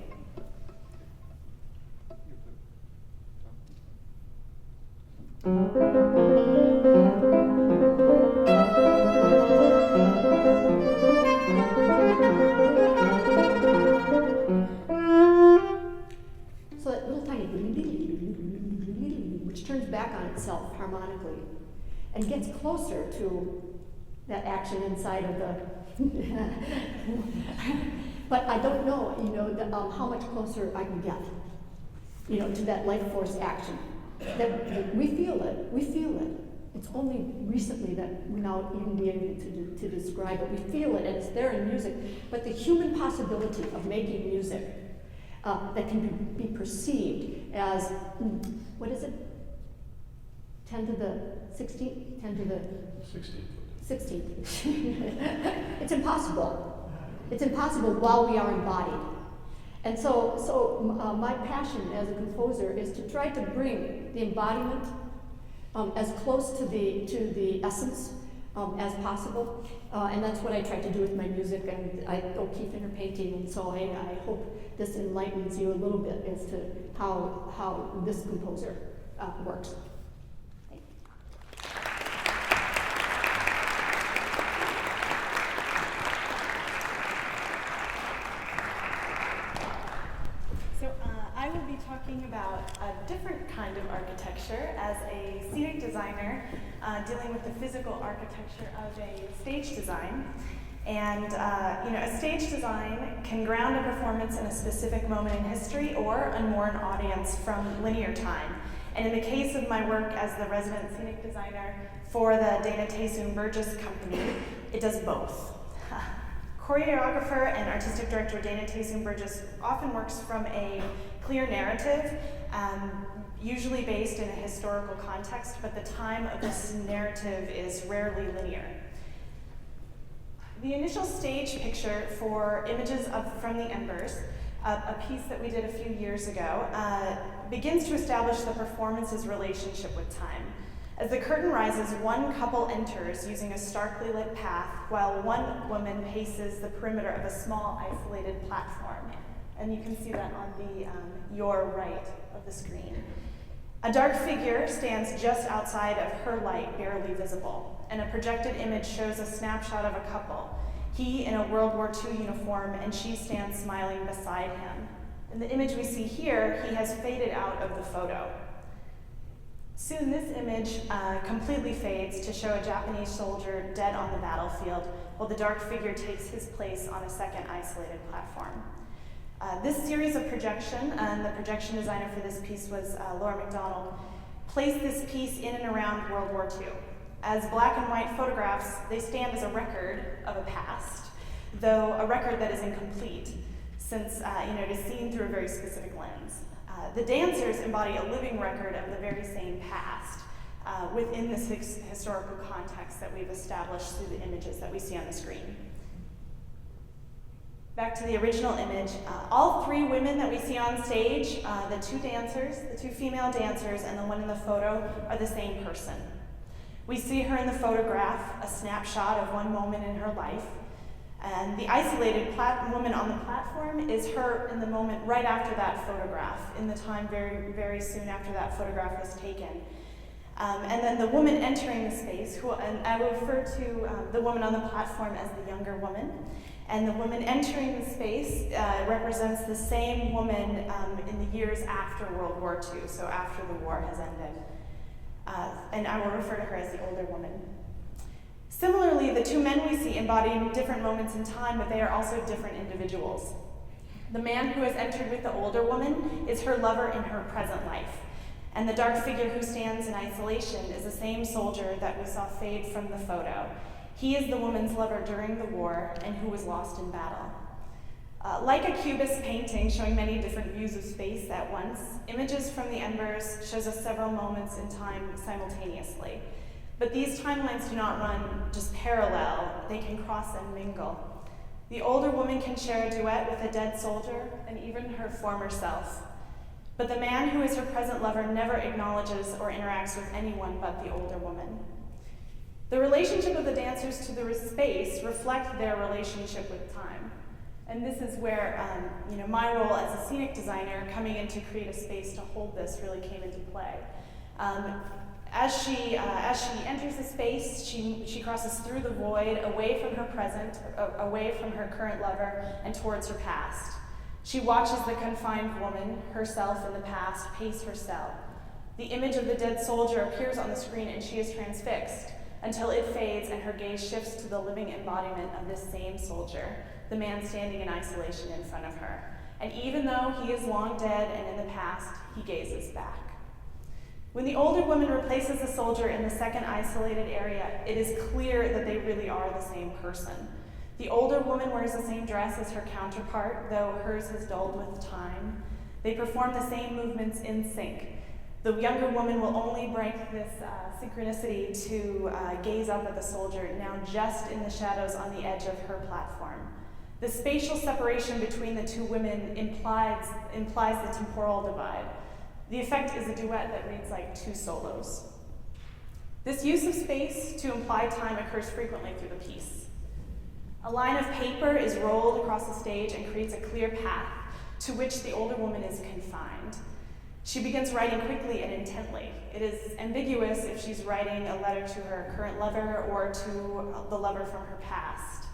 So that little tiny which turns back on itself harmonically and gets closer to that action inside of the but I don't know, how much closer I can get, to that life force action. That we feel it. It's only recently that we're now even being able to describe it. We feel it, and it's there in music. But the human possibility of making music that can be perceived as, what is it? 10 to the 16th? 10 to the 16th. It's impossible. It's impossible while we are embodied. And so my passion as a composer is to try to bring the embodiment as close to the essence as possible. And that's what I try to do with my music, and O'Keeffe in her painting. And so I hope this enlightens you a little bit as to how this composer works. Talking about a different kind of architecture as a scenic designer dealing with the physical architecture of a stage design. And a stage design can ground a performance in a specific moment in history or unmoor an audience from linear time. And in the case of my work as the resident scenic designer for the Dana Taysum Burgess Company, it does both. Choreographer and artistic director Dana Taysum Burgess often works from a clear narrative, usually based in a historical context, but the time of this narrative is rarely linear. The initial stage picture for Images from the Embers, a piece that we did a few years ago, begins to establish the performance's relationship with time. As the curtain rises, one couple enters using a starkly lit path, while one woman paces the perimeter of a small, isolated platform. And you can see that on the your right of the screen. A dark figure stands just outside of her light, barely visible, and a projected image shows a snapshot of a couple. He in a World War II uniform, and she stands smiling beside him. In the image we see here, he has faded out of the photo. Soon this image completely fades to show a Japanese soldier dead on the battlefield, while the dark figure takes his place on a second isolated platform. This series of projection, and the projection designer for this piece was Laura McDonald, placed this piece in and around World War II. As black and white photographs, they stand as a record of a past, though a record that is incomplete, since it is seen through a very specific lens. The dancers embody a living record of the very same past within this historical context that we've established through the images that we see on the screen. Back to the original image, all three women that we see on stage, the two dancers, the two female dancers, and the one in the photo are the same person. We see her in the photograph, a snapshot of one moment in her life, and the isolated woman on the platform is her in the moment right after that photograph, in the time very, very soon after that photograph was taken. And then the woman entering the space, and I will refer to the woman on the platform as the younger woman, and the woman entering the space represents the same woman in the years after World War II, so after the war has ended. And I will refer to her as the older woman. Similarly, the two men we see embody different moments in time, but they are also different individuals. The man who has entered with the older woman is her lover in her present life, and the dark figure who stands in isolation is the same soldier that we saw fade from the photo. He is the woman's lover during the war and who was lost in battle. Like a cubist painting showing many different views of space at once, Images from the Embers shows us several moments in time simultaneously. But these timelines do not run just parallel, they can cross and mingle. The older woman can share a duet with a dead soldier and even her former self. But the man who is her present lover never acknowledges or interacts with anyone but the older woman. The relationship of the dancers to the space reflect their relationship with time. And this is where my role as a scenic designer coming in to create a space to hold this really came into play. As she enters the space, she crosses through the void, away from her present, away from her current lover, and towards her past. She watches the confined woman, herself in the past, pace her cell. The image of the dead soldier appears on the screen and she is transfixed until it fades and her gaze shifts to the living embodiment of this same soldier, the man standing in isolation in front of her. And even though he is long dead and in the past, he gazes back. When the older woman replaces the soldier in the second isolated area, it is clear that they really are the same person. The older woman wears the same dress as her counterpart, though hers has dulled with time. They perform the same movements in sync. The younger woman will only break this synchronicity to gaze up at the soldier, now just in the shadows on the edge of her platform. The spatial separation between the two women implies the temporal divide. The effect is a duet that reads like two solos. This use of space to imply time occurs frequently through the piece. A line of paper is rolled across the stage and creates a clear path to which the older woman is confined. She begins writing quickly and intently. It is ambiguous if she's writing a letter to her current lover or to the lover from her past.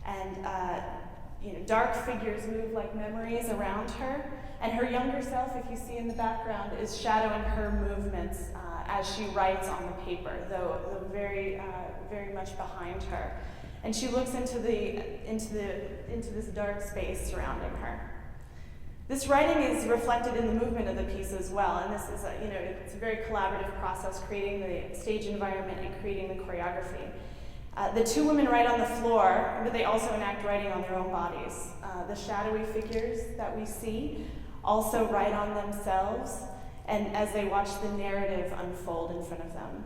And dark figures move like memories around her, and her younger self, if you see in the background, is shadowing her movements as she writes on the paper, though very, very much behind her. And she looks into this dark space surrounding her. This writing is reflected in the movement of the piece as well, and this is it's a very collaborative process, creating the stage environment and creating the choreography. The two women write on the floor, but they also enact writing on their own bodies. The shadowy figures that we see also write on themselves, and as they watch the narrative unfold in front of them.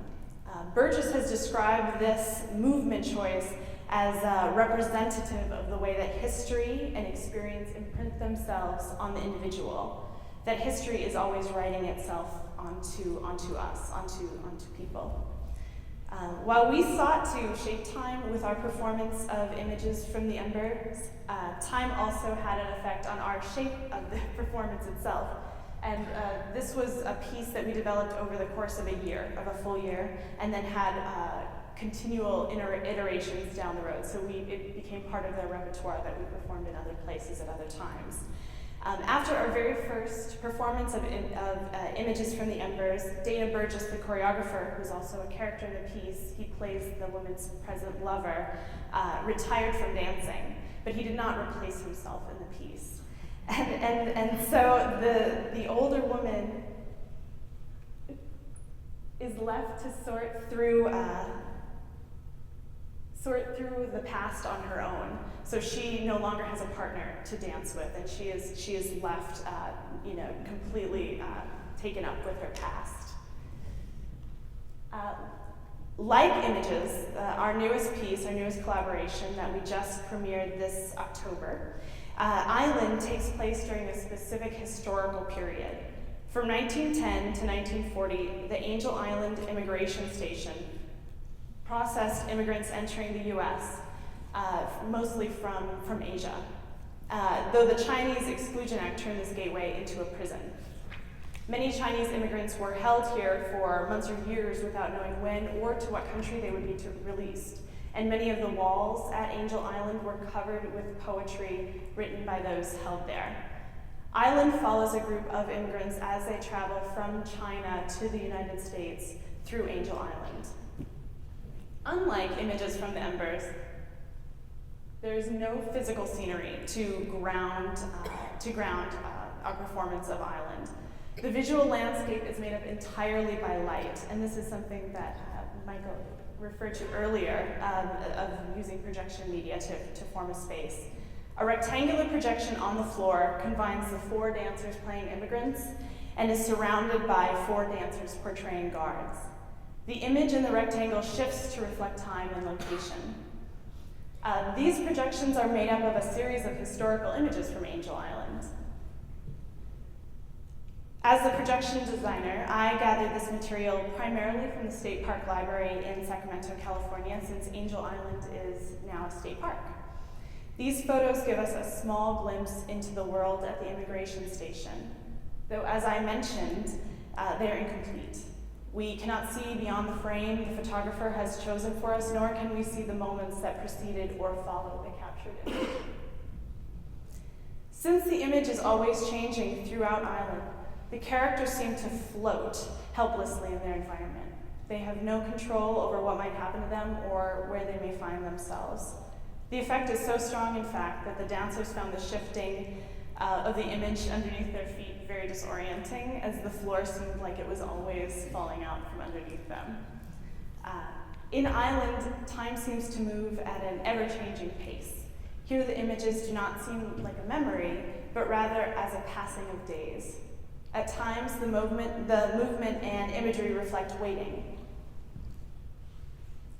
Burgess has described this movement choice as representative of the way that history and experience imprint themselves on the individual. That history is always writing itself onto us, onto people. While we sought to shape time with our performance of Images from the Embers, time also had an effect on our shape of the performance itself. And this was a piece that we developed over the course of a full year, and then had continual iterations down the road. So it became part of their repertoire that we performed in other places at other times. After our very first performance of images from the Embers, Dana Burgess, the choreographer, who's also a character in the piece, he plays the woman's present lover, retired from dancing, but he did not replace himself in the piece. And so the older woman is left to sort through the past on her own. So she no longer has a partner to dance with, and she is left, completely taken up with her past. Like Images, our newest piece, our newest collaboration that we just premiered this October, Island takes place during a specific historical period. From 1910 to 1940, the Angel Island Immigration Station processed immigrants entering the US, mostly from Asia, though the Chinese Exclusion Act turned this gateway into a prison. Many Chinese immigrants were held here for months or years without knowing when or to what country they would be released. And many of the walls at Angel Island were covered with poetry written by those held there. Island follows a group of immigrants as they travel from China to the United States through Angel Island. Unlike Images from the Embers, there is no physical scenery to ground our performance of Island. The visual landscape is made up entirely by light, and this is something that Michael referred to earlier, of using projection media to form a space. A rectangular projection on the floor combines the 4 dancers playing immigrants and is surrounded by 4 dancers portraying guards. The image in the rectangle shifts to reflect time and location. These projections are made up of a series of historical images from Angel Island. As the projection designer, I gathered this material primarily from the State Park Library in Sacramento, California, since Angel Island is now a state park. These photos give us a small glimpse into the world at the immigration station, though as I mentioned, they are incomplete. We cannot see beyond the frame the photographer has chosen for us, nor can we see the moments that preceded or followed the captured image. Since the image is always changing throughout Island, the characters seem to float helplessly in their environment. They have no control over what might happen to them or where they may find themselves. The effect is so strong, in fact, that the dancers found the shifting of the image underneath their feet very disorienting, as the floor seemed like it was always falling out from underneath them. In Island, time seems to move at an ever-changing pace. Here the images do not seem like a memory, but rather as a passing of days. At times, the movement and imagery reflect waiting.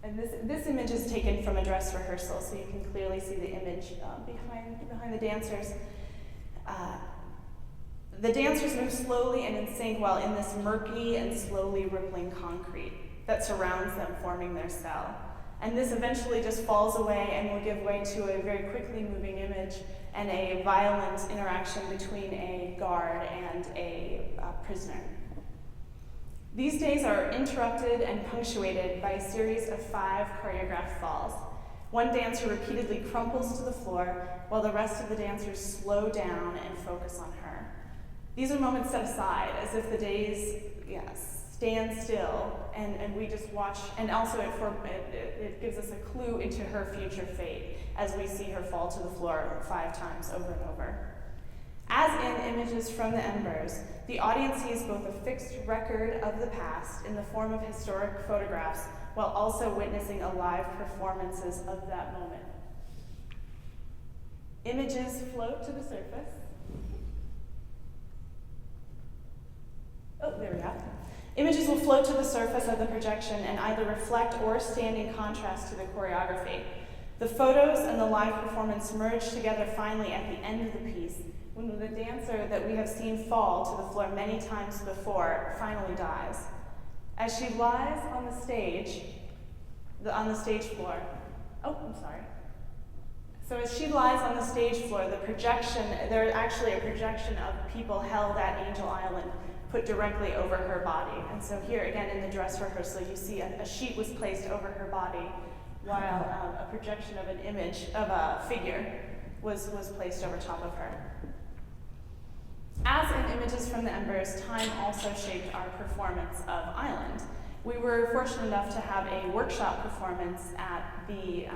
And this image is taken from a dress rehearsal, so you can clearly see the image behind the dancers. The dancers move slowly and in sync while in this murky and slowly rippling concrete that surrounds them, forming their cell. And this eventually just falls away and will give way to a very quickly moving image and a violent interaction between a guard and a prisoner. These days are interrupted and punctuated by a series of 5 choreographed falls. One dancer repeatedly crumples to the floor while the rest of the dancers slow down and focus on her. These are moments set aside as if the days, stand still and we just watch, and also it gives us a clue into her future fate as we see her fall to the floor 5 times over and over. As in Images from the Embers, the audience sees both a fixed record of the past in the form of historic photographs while also witnessing alive performances of that moment. Images float to the surface. Oh, there we go. Images will float to the surface of the projection and either reflect or stand in contrast to the choreography. The photos and the live performance merge together finally at the end of the piece, when the dancer that we have seen fall to the floor many times before finally dies. As she lies on the stage floor, So as she lies on the stage floor, there's actually a projection of people held at Angel Island put directly over her body. And so here again in the dress rehearsal, you see a sheet was placed over her body while a projection of an image of a figure was placed over top of her. As in Images from the Embers, time also shaped our performance of Island. We were fortunate enough to have a workshop performance at the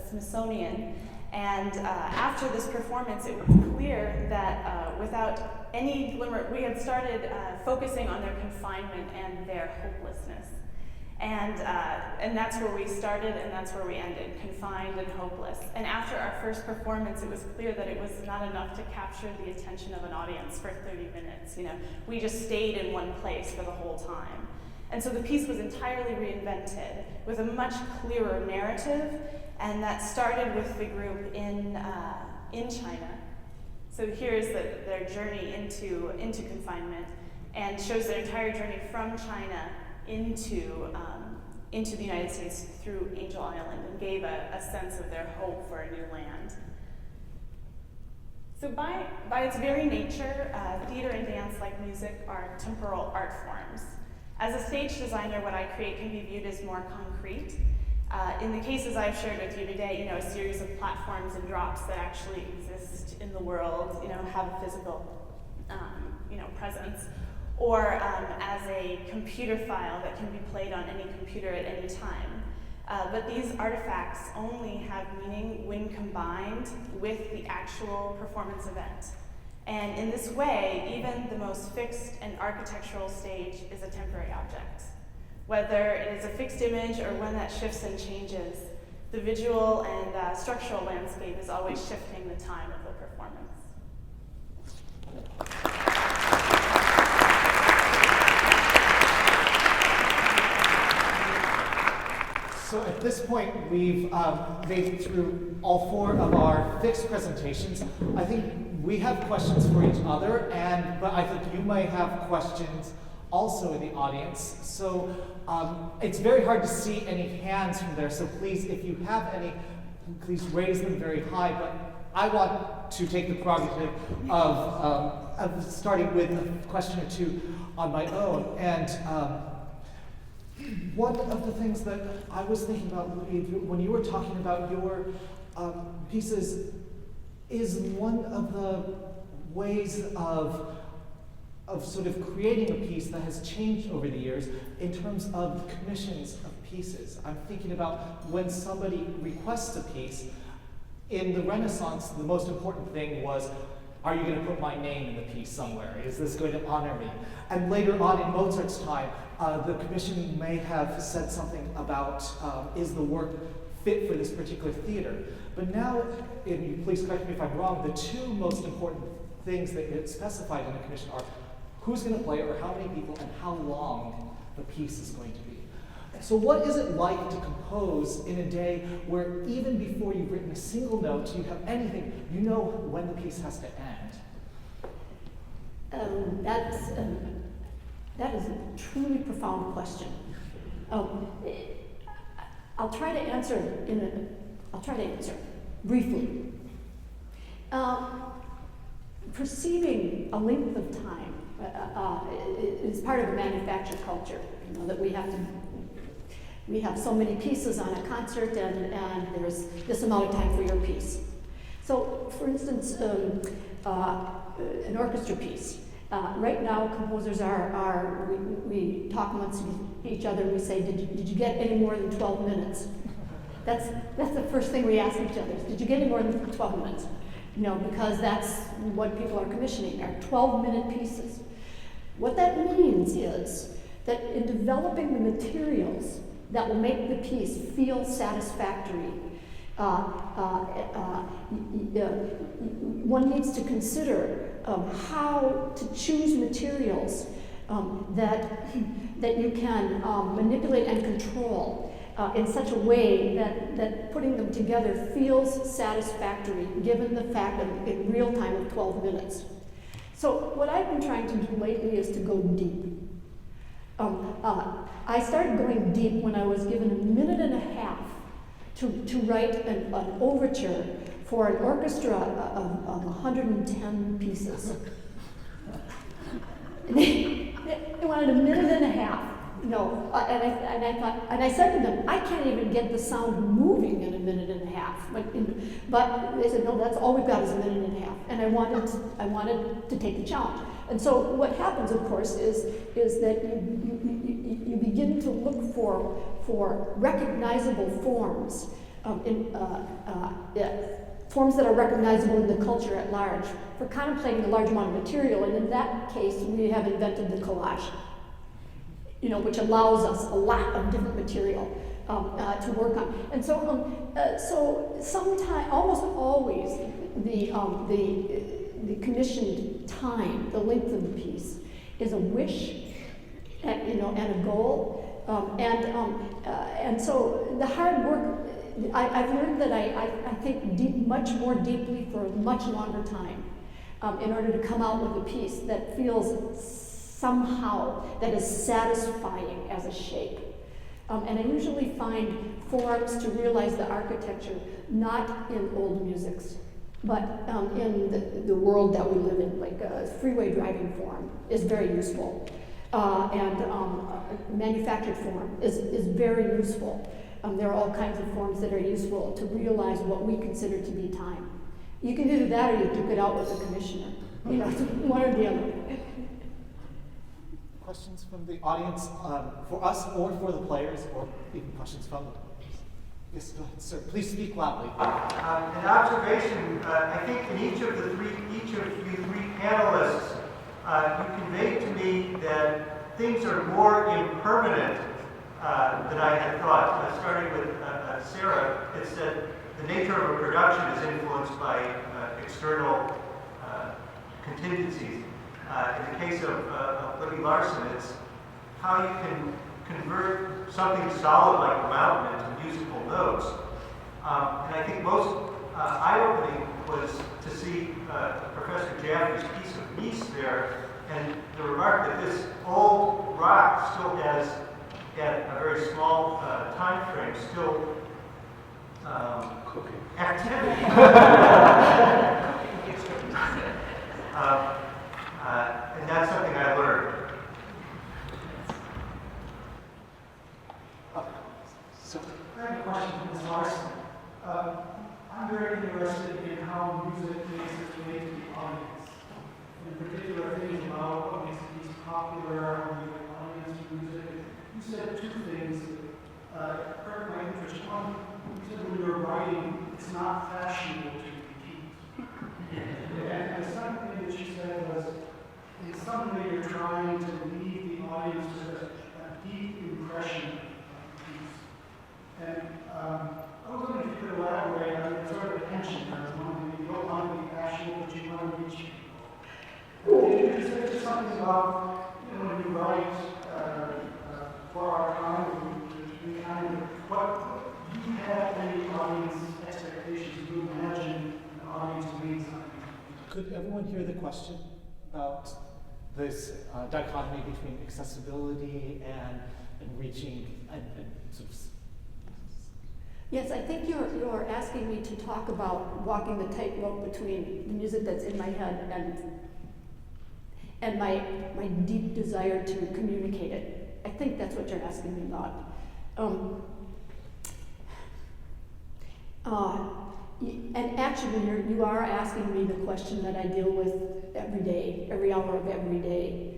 Smithsonian, and after this performance, it was clear that without any glimmer, we had started focusing on their confinement and their hopelessness. And that's where we started, and that's where we ended, confined and hopeless. And after our first performance, it was clear that it was not enough to capture the attention of an audience for 30 minutes. We just stayed in one place for the whole time. And so the piece was entirely reinvented with a much clearer narrative, and that started with the group in China. So here's their journey into confinement, and shows their entire journey from China into the United States through Angel Island, and gave a sense of their hope for a new land. So by its very nature, theater and dance, like music, are temporal art forms. As a stage designer, what I create can be viewed as more concrete. In the cases I've shared with you today, a series of platforms and drops that actually exist in the world, have a physical, presence. Or as a computer file that can be played on any computer at any time. But these artifacts only have meaning when combined with the actual performance event. And in this way, even the most fixed and architectural stage is a temporary object. Whether it is a fixed image or one that shifts and changes, the visual and structural landscape is always shifting the time of the performance. So at this point, we've made it through all 4 of our fixed presentations. I think we have questions for each other, but I think you may have questions also in the audience. So it's very hard to see any hands from there, so please, if you have any, please raise them very high. But I want to take the prerogative of starting with a question or two on my own. And one of the things that I was thinking about when you were talking about your pieces is one of the ways of sort of creating a piece that has changed over the years in terms of commissions of pieces. I'm thinking about when somebody requests a piece. In the Renaissance, the most important thing was, are you going to put my name in the piece somewhere? Is this going to honor me? And later on in Mozart's time, the commission may have said something about, is the work fit for this particular theater? But now, and please correct me if I'm wrong, the 2 most important things that get specified in the commission are who's going to play it, or how many people, and how long the piece is going to be. So what is it like to compose in a day where even before you've written a single note, you have anything, you know when the piece has to end? That is a truly profound question. I'll try to answer briefly. Perceiving a length of time is part of a manufactured culture. That we have so many pieces on a concert, and there's this amount of time for your piece. So, for instance, an orchestra piece. Right now, composers we talk amongst each other and we say, did you get any more than 12 minutes? That's the first thing we ask each other, did you get any more than 12 minutes? Because that's what people are commissioning, are 12-minute pieces. What that means is that in developing the materials that will make the piece feel satisfactory, one needs to consider how to choose materials that you can manipulate and control in such a way that putting them together feels satisfactory, given the fact of in real time of 12 minutes. So what I've been trying to do lately is to go deep. I started going deep when I was given a minute and a half to write an overture for an orchestra of 110 pieces. They wanted a minute and a half. No, and I said to them, I can't even get the sound moving in a minute and a half. But they said, no, that's all we've got is a minute and a half. And I wanted to take the challenge. And so what happens, of course, is that you begin to look for recognizable forms, forms that are recognizable in the culture at large, for contemplating a large amount of material. And in that case, we have invented the collage, which allows us a lot of different material to work on. And so sometimes, almost always, the commissioned time, the length of the piece, is a wish, and a goal, and so the hard work. I've learned that I think much more deeply for a much longer time in order to come out with a piece that feels somehow that is satisfying as a shape. And I usually find forms to realize the architecture not in old musics, but in the world that we live in, like a freeway driving form is very useful. And manufactured form is very useful. There are all kinds of forms that are useful to realize what we consider to be time. You can do that, or you duke it out with the commissioner. One or the other. Questions from the audience for us or for the players, or even questions from them? Yes, go ahead, sir. Please speak loudly. An observation. I think in each of you three panelists, you conveyed to me that things are more impermanent than I had thought. Starting with Sara, it said the nature of a production is influenced by external contingencies. In the case of Libby Larsen, it's how you can convert something solid like a mountain into musical notes. And I think most eye-opening was to see Professor Jaffe's piece of Nice there, and the remark that this old rock still has, at a very small time frame, still activity. And that's something I learned. So, I have a question for Ms. Larsen. I'm very interested in how music makes its way to the audience. In particular, things about what makes a piece popular, how you get audience to music. You said two things that perked my interest. One, you said when you're writing, it's not fashionable to repeat. And the second thing that you said was, in some way you're trying to leave the audience with a deep impression of the piece. And I was wondering if you could elaborate on sort of the tension there. You don't want to be fashionable, but you want to reach people. Can you say something about, when you write for our time, we kind of, what do you have any audience expectations? Do you imagine an audience doing something? could everyone hear the question about this dichotomy between accessibility and reaching and sort of? Yes, I think you're asking me to talk about walking the tightrope between the music that's in my head and my deep desire to communicate it. I think that's what you're asking me about. And actually, you are asking me the question that I deal with every day, every hour of every day.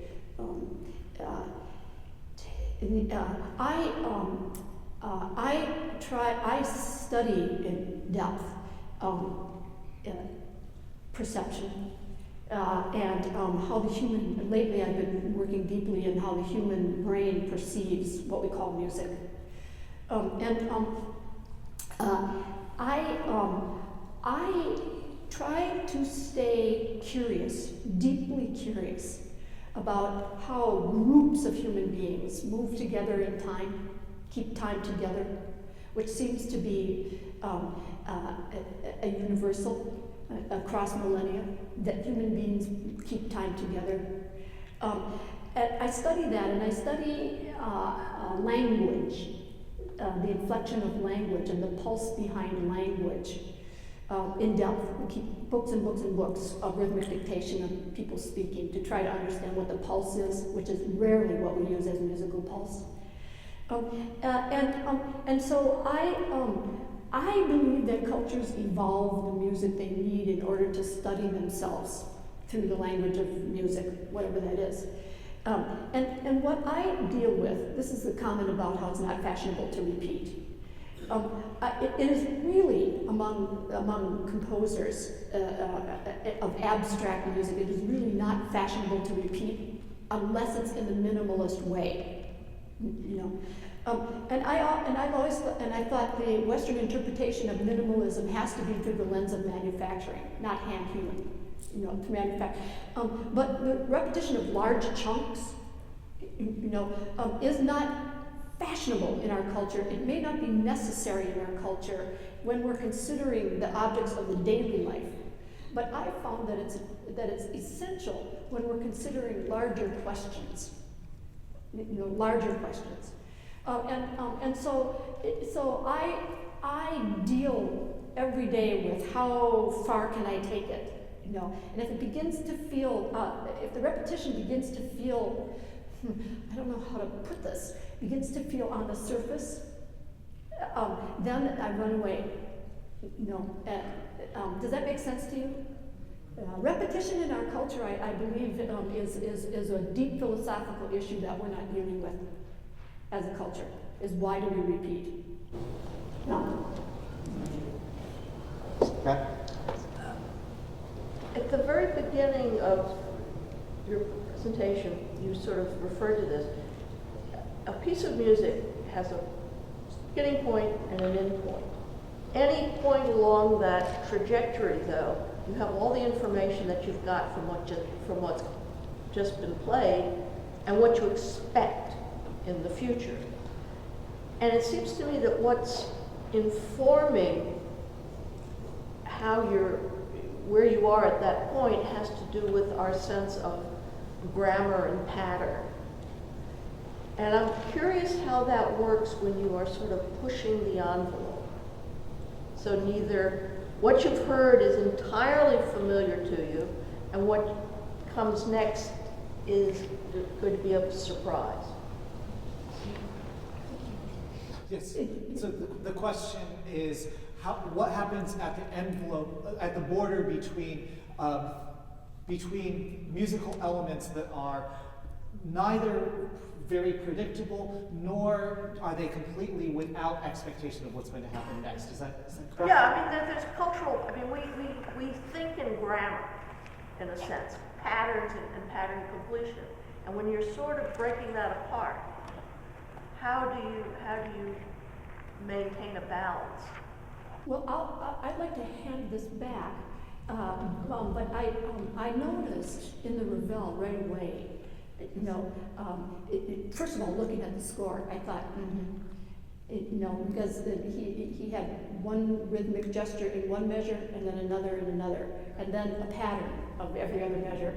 I study in depth perception and how the human, lately I've been working deeply in how the human brain perceives what we call music. I try to stay curious, deeply curious, about how groups of human beings move together in time, keep time together, which seems to be a universal across millennia, that human beings keep time together. I study that, and I study language, the inflection of language and the pulse behind language in depth. We keep books and books and books of rhythmic dictation of people speaking to try to understand what the pulse is, which is rarely what we use as musical pulse. And so I believe that cultures evolve the music they need in order to study themselves through the language of music, whatever that is. And what I deal with, this is the comment about how it's not fashionable to repeat. It is really among composers of abstract music, it is really not fashionable to repeat unless it's in the minimalist way. You know, and I thought the Western interpretation of minimalism has to be through the lens of manufacturing, not hand human. You know, to manufacture. But the repetition of large chunks, is not fashionable in our culture. It may not be necessary in our culture when we're considering the objects of the daily life. But I found that it's essential when we're considering larger questions. Larger questions. And so I deal every day with how far can I take it. And if it begins to feel, if the repetition begins to feel, I don't know how to put this, begins to feel on the surface, then I run away. Does that make sense to you? Repetition in our culture, I believe, is a deep philosophical issue that we're not dealing with as a culture. Is why do we repeat? No. Okay. At the very beginning of your presentation, you sort of referred to this. A piece of music has a beginning point and an end point. Any point along that trajectory, though, you have all the information that you've got from what's just been played and what you expect in the future. And it seems to me that what's informing where you are at that point has to do with our sense of grammar and pattern. And I'm curious how that works when you are sort of pushing the envelope. So neither what you've heard is entirely familiar to you, and what comes next is going to be a surprise. Yes. So the question is, what happens at the envelope, at the border between musical elements that are neither very predictable, nor are they completely without expectation of what's going to happen next. Is that correct? Yeah, I mean, there's cultural, we think in grammar, in a sense, patterns and pattern completion. And when you're sort of breaking that apart, how do you maintain a balance? Well, I'd like to hand this back, but I noticed in the Ravel right away, first of all, looking at the score, I thought, because he had one rhythmic gesture in one measure, and then another in another, and then a pattern of every other measure.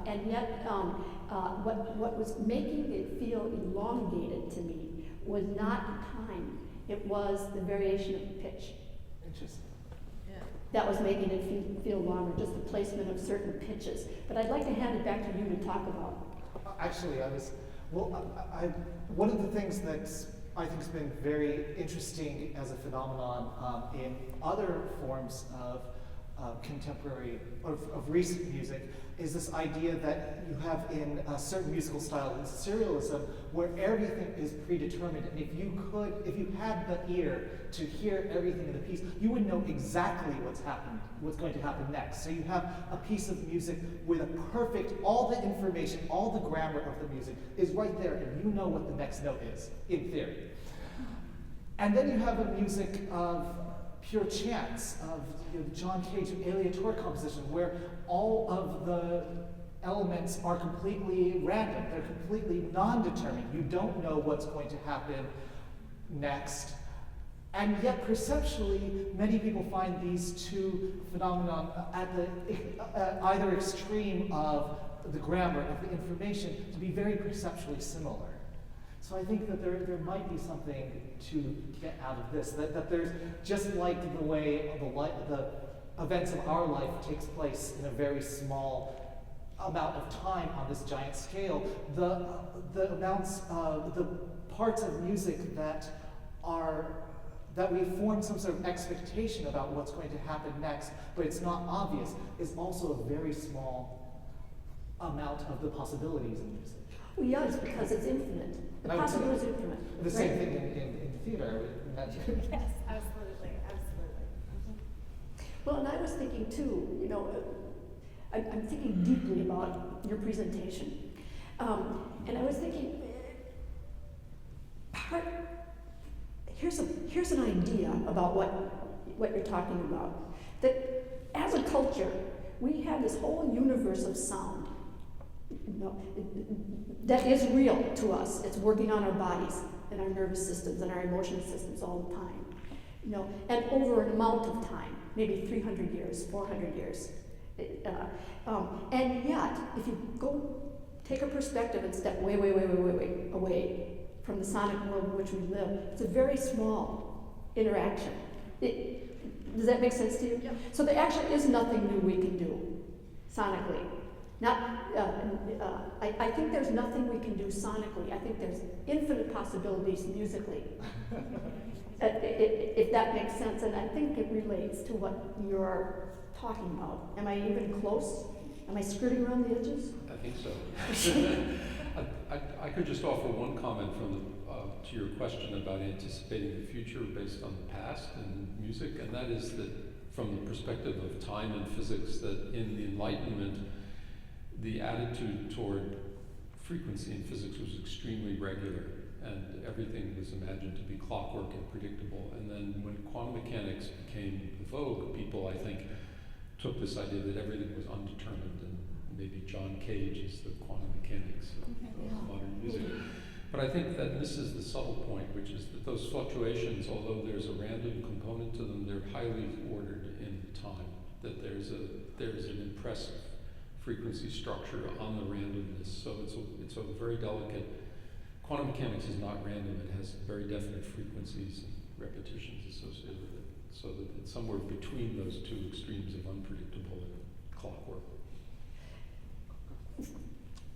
And yet, what was making it feel elongated to me was not time. It was the variation of the pitch. Interesting. Yeah. That was making it feel longer, just the placement of certain pitches. But I'd like to hand it back to you to talk about. Actually, one of the things that I think has been very interesting as a phenomenon in other forms of contemporary, of recent music, is this idea that you have in a certain musical style, in serialism, where everything is predetermined. And if you had the ear to hear everything in the piece, you would know exactly what's going to happen next. So you have a piece of music with all the information, all the grammar of the music is right there, and you know what the next note is, in theory. And then you have a music of pure chance, of John Cage aleatoire composition, where all of the elements are completely random. They're completely non-determined. You don't know what's going to happen next. And yet, perceptually, many people find these two phenomena at the either extreme of the grammar, of the information, to be very perceptually similar. So I think that there might be something to get out of this, that there's, just like the way the events of our life takes place in a very small amount of time on this giant scale, the parts of music that we form some sort of expectation about what's going to happen next, but it's not obvious, is also a very small amount of the possibilities in music. Well, yes, because it's infinite. The possibility is infinite. The same thing in theater, I would imagine. Yes, absolutely, absolutely. Well, and I was thinking too, you know, I'm thinking deeply about your presentation. And I was thinking, here's an idea about what you're talking about. That as a culture, we have this whole universe of sound, you know, that is real to us. It's working on our bodies and our nervous systems and our emotional systems all the time. You know, and over an amount of time, maybe 300 years, 400 years. And yet, if you go take a perspective and step way away from the sonic world in which we live, it's a very small interaction. Does that make sense to you? Yeah. So there actually is nothing new we can do sonically. I think there's nothing we can do sonically. I think there's infinite possibilities musically. If that makes sense, and I think it relates to what you're talking about. Am I even close? Am I skirting around the edges? I think so. I could just offer one comment to your question about anticipating the future based on the past and music, and that is that from the perspective of time and physics, that in the Enlightenment, the attitude toward frequency in physics was extremely regular, and everything was imagined to be clockwork and predictable. And then when quantum mechanics became the vogue, people, I think, took this idea that everything was undetermined, and maybe John Cage is the quantum mechanics of modern music. But I think that misses the subtle point, which is that those fluctuations, although there's a random component to them, they're highly ordered in time, that there's an impressive frequency structure on the randomness. So it's a very delicate. Quantum mechanics is not random. It has very definite frequencies and repetitions associated with it. So that it's somewhere between those two extremes of unpredictable and clockwork.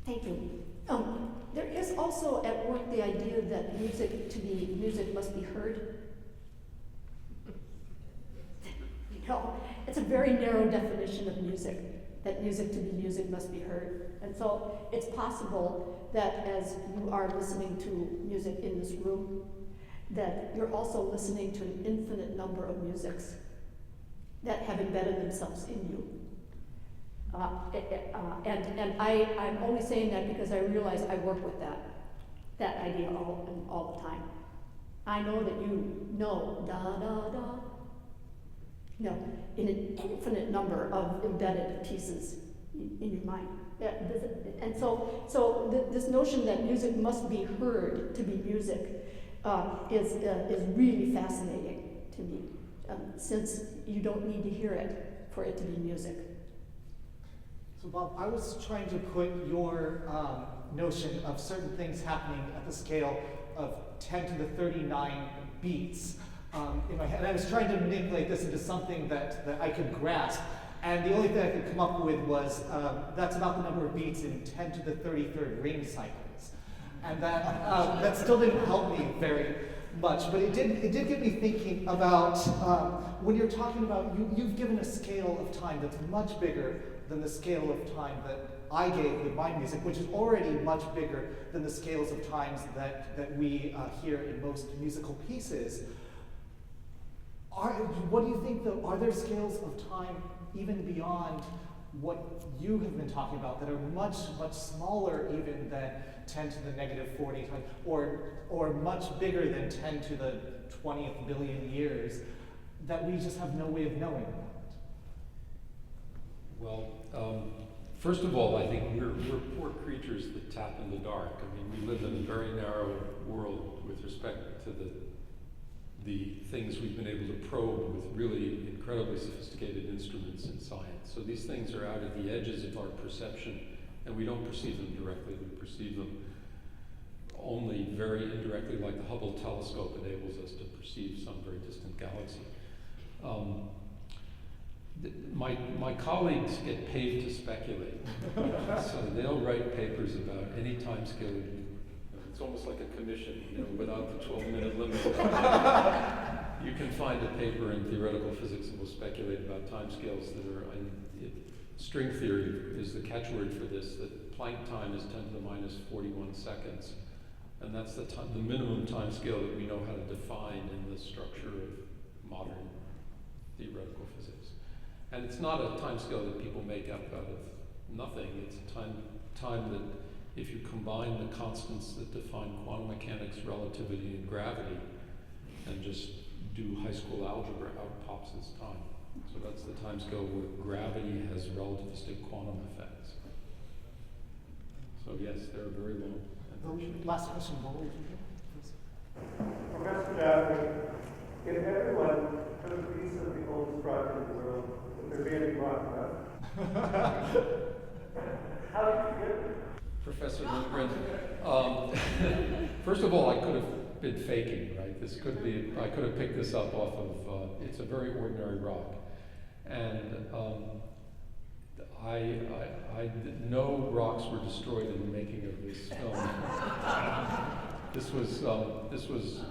Thank you. There is also at work the idea that music must be heard. You know, it's a very narrow definition of music, that music to be music must be heard. And so it's possible that as you are listening to music in this room, that you're also listening to an infinite number of musics that have embedded themselves in you. And I'm only saying that because I realize I work with that idea all the time. I know that you know da da da, you know, in an infinite number of embedded pieces in your mind. And so this notion that music must be heard to be music is really fascinating to me, since you don't need to hear it for it to be music. So Bob, I was trying to put your notion of certain things happening at the scale of 10 to the 39 beats in my head. And I was trying to manipulate this into something that I could grasp. And the only thing I could come up with was that's about the number of beats in 10 to the 33rd ring cycles. And that still didn't help me very much, but it did get me thinking about when you're talking about, you've given a scale of time that's much bigger than the scale of time that I gave with my music, which is already much bigger than the scales of times that we hear in most musical pieces. What do you think, though? Are there scales of time even beyond what you have been talking about that are much, much smaller even than 10 to the negative 40 times, or much bigger than 10 to the 20th billion years that we just have no way of knowing about? Well, first of all, I think we're poor creatures that tap in the dark. I mean, we live in a very narrow world with respect to the things we've been able to probe with really incredibly sophisticated instruments in science. So these things are out at the edges of our perception, and we don't perceive them directly. We perceive them only very indirectly, like the Hubble telescope enables us to perceive some very distant galaxy. My colleagues get paid to speculate, so they'll write papers about any time scale you it's almost like a commission, you know, without the 12-minute limit. You can find a paper in theoretical physics that will speculate about timescales that are, string theory is the catchword for this, that Planck time is 10 to the minus 41 seconds. And that's the minimum time scale that we know how to define in the structure of modern theoretical physics. And it's not a time scale that people make up out of nothing. It's a time that if you combine the constants that define quantum mechanics, relativity, and gravity, and just do high school algebra, out pops this time. So that's the time scale where gravity has relativistic quantum effects. So yes, they're very long. Last question, what would you do? Professor Jaffe, if everyone took a piece of the oldest rock in the world, would there be any rock left? How did you get there? Professor Lindgren, first of all, I could have been faking, right? This could be, I could have picked this up off of, it's a very ordinary rock. And no rocks were destroyed in the making of this film. This was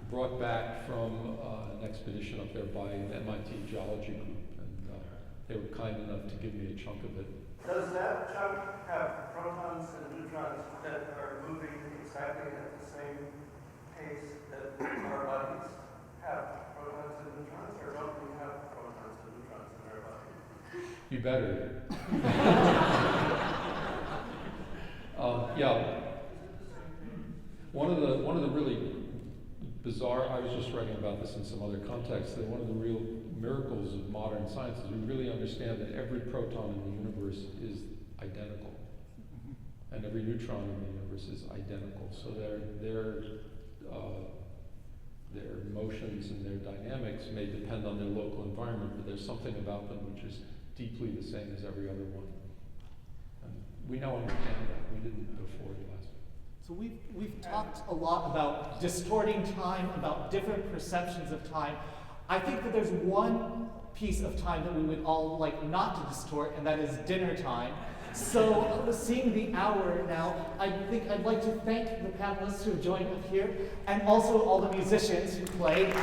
brought back from an expedition up there by an MIT geology group, and they were kind enough to give me a chunk of it. Does that chunk have protons and neutrons that are moving exactly at the same pace that our bodies have protons and neutrons, or don't we have protons and neutrons in our bodies? You better. Yeah. One of the really bizarre, I was just writing about this in some other context, that one of the real miracles of modern science is we really understand that every proton in the universe is identical. And every neutron in the universe is identical. So their motions and their dynamics may depend on their local environment, but there's something about them which is deeply the same as every other one. And we now understand that. We didn't before the last. So we've talked a lot about distorting time, about different perceptions of time. I think that there's one piece of time that we would all like not to distort, and that is dinner time. So seeing the hour now, I think I'd like to thank the panelists who have joined us here, and also all the musicians who played.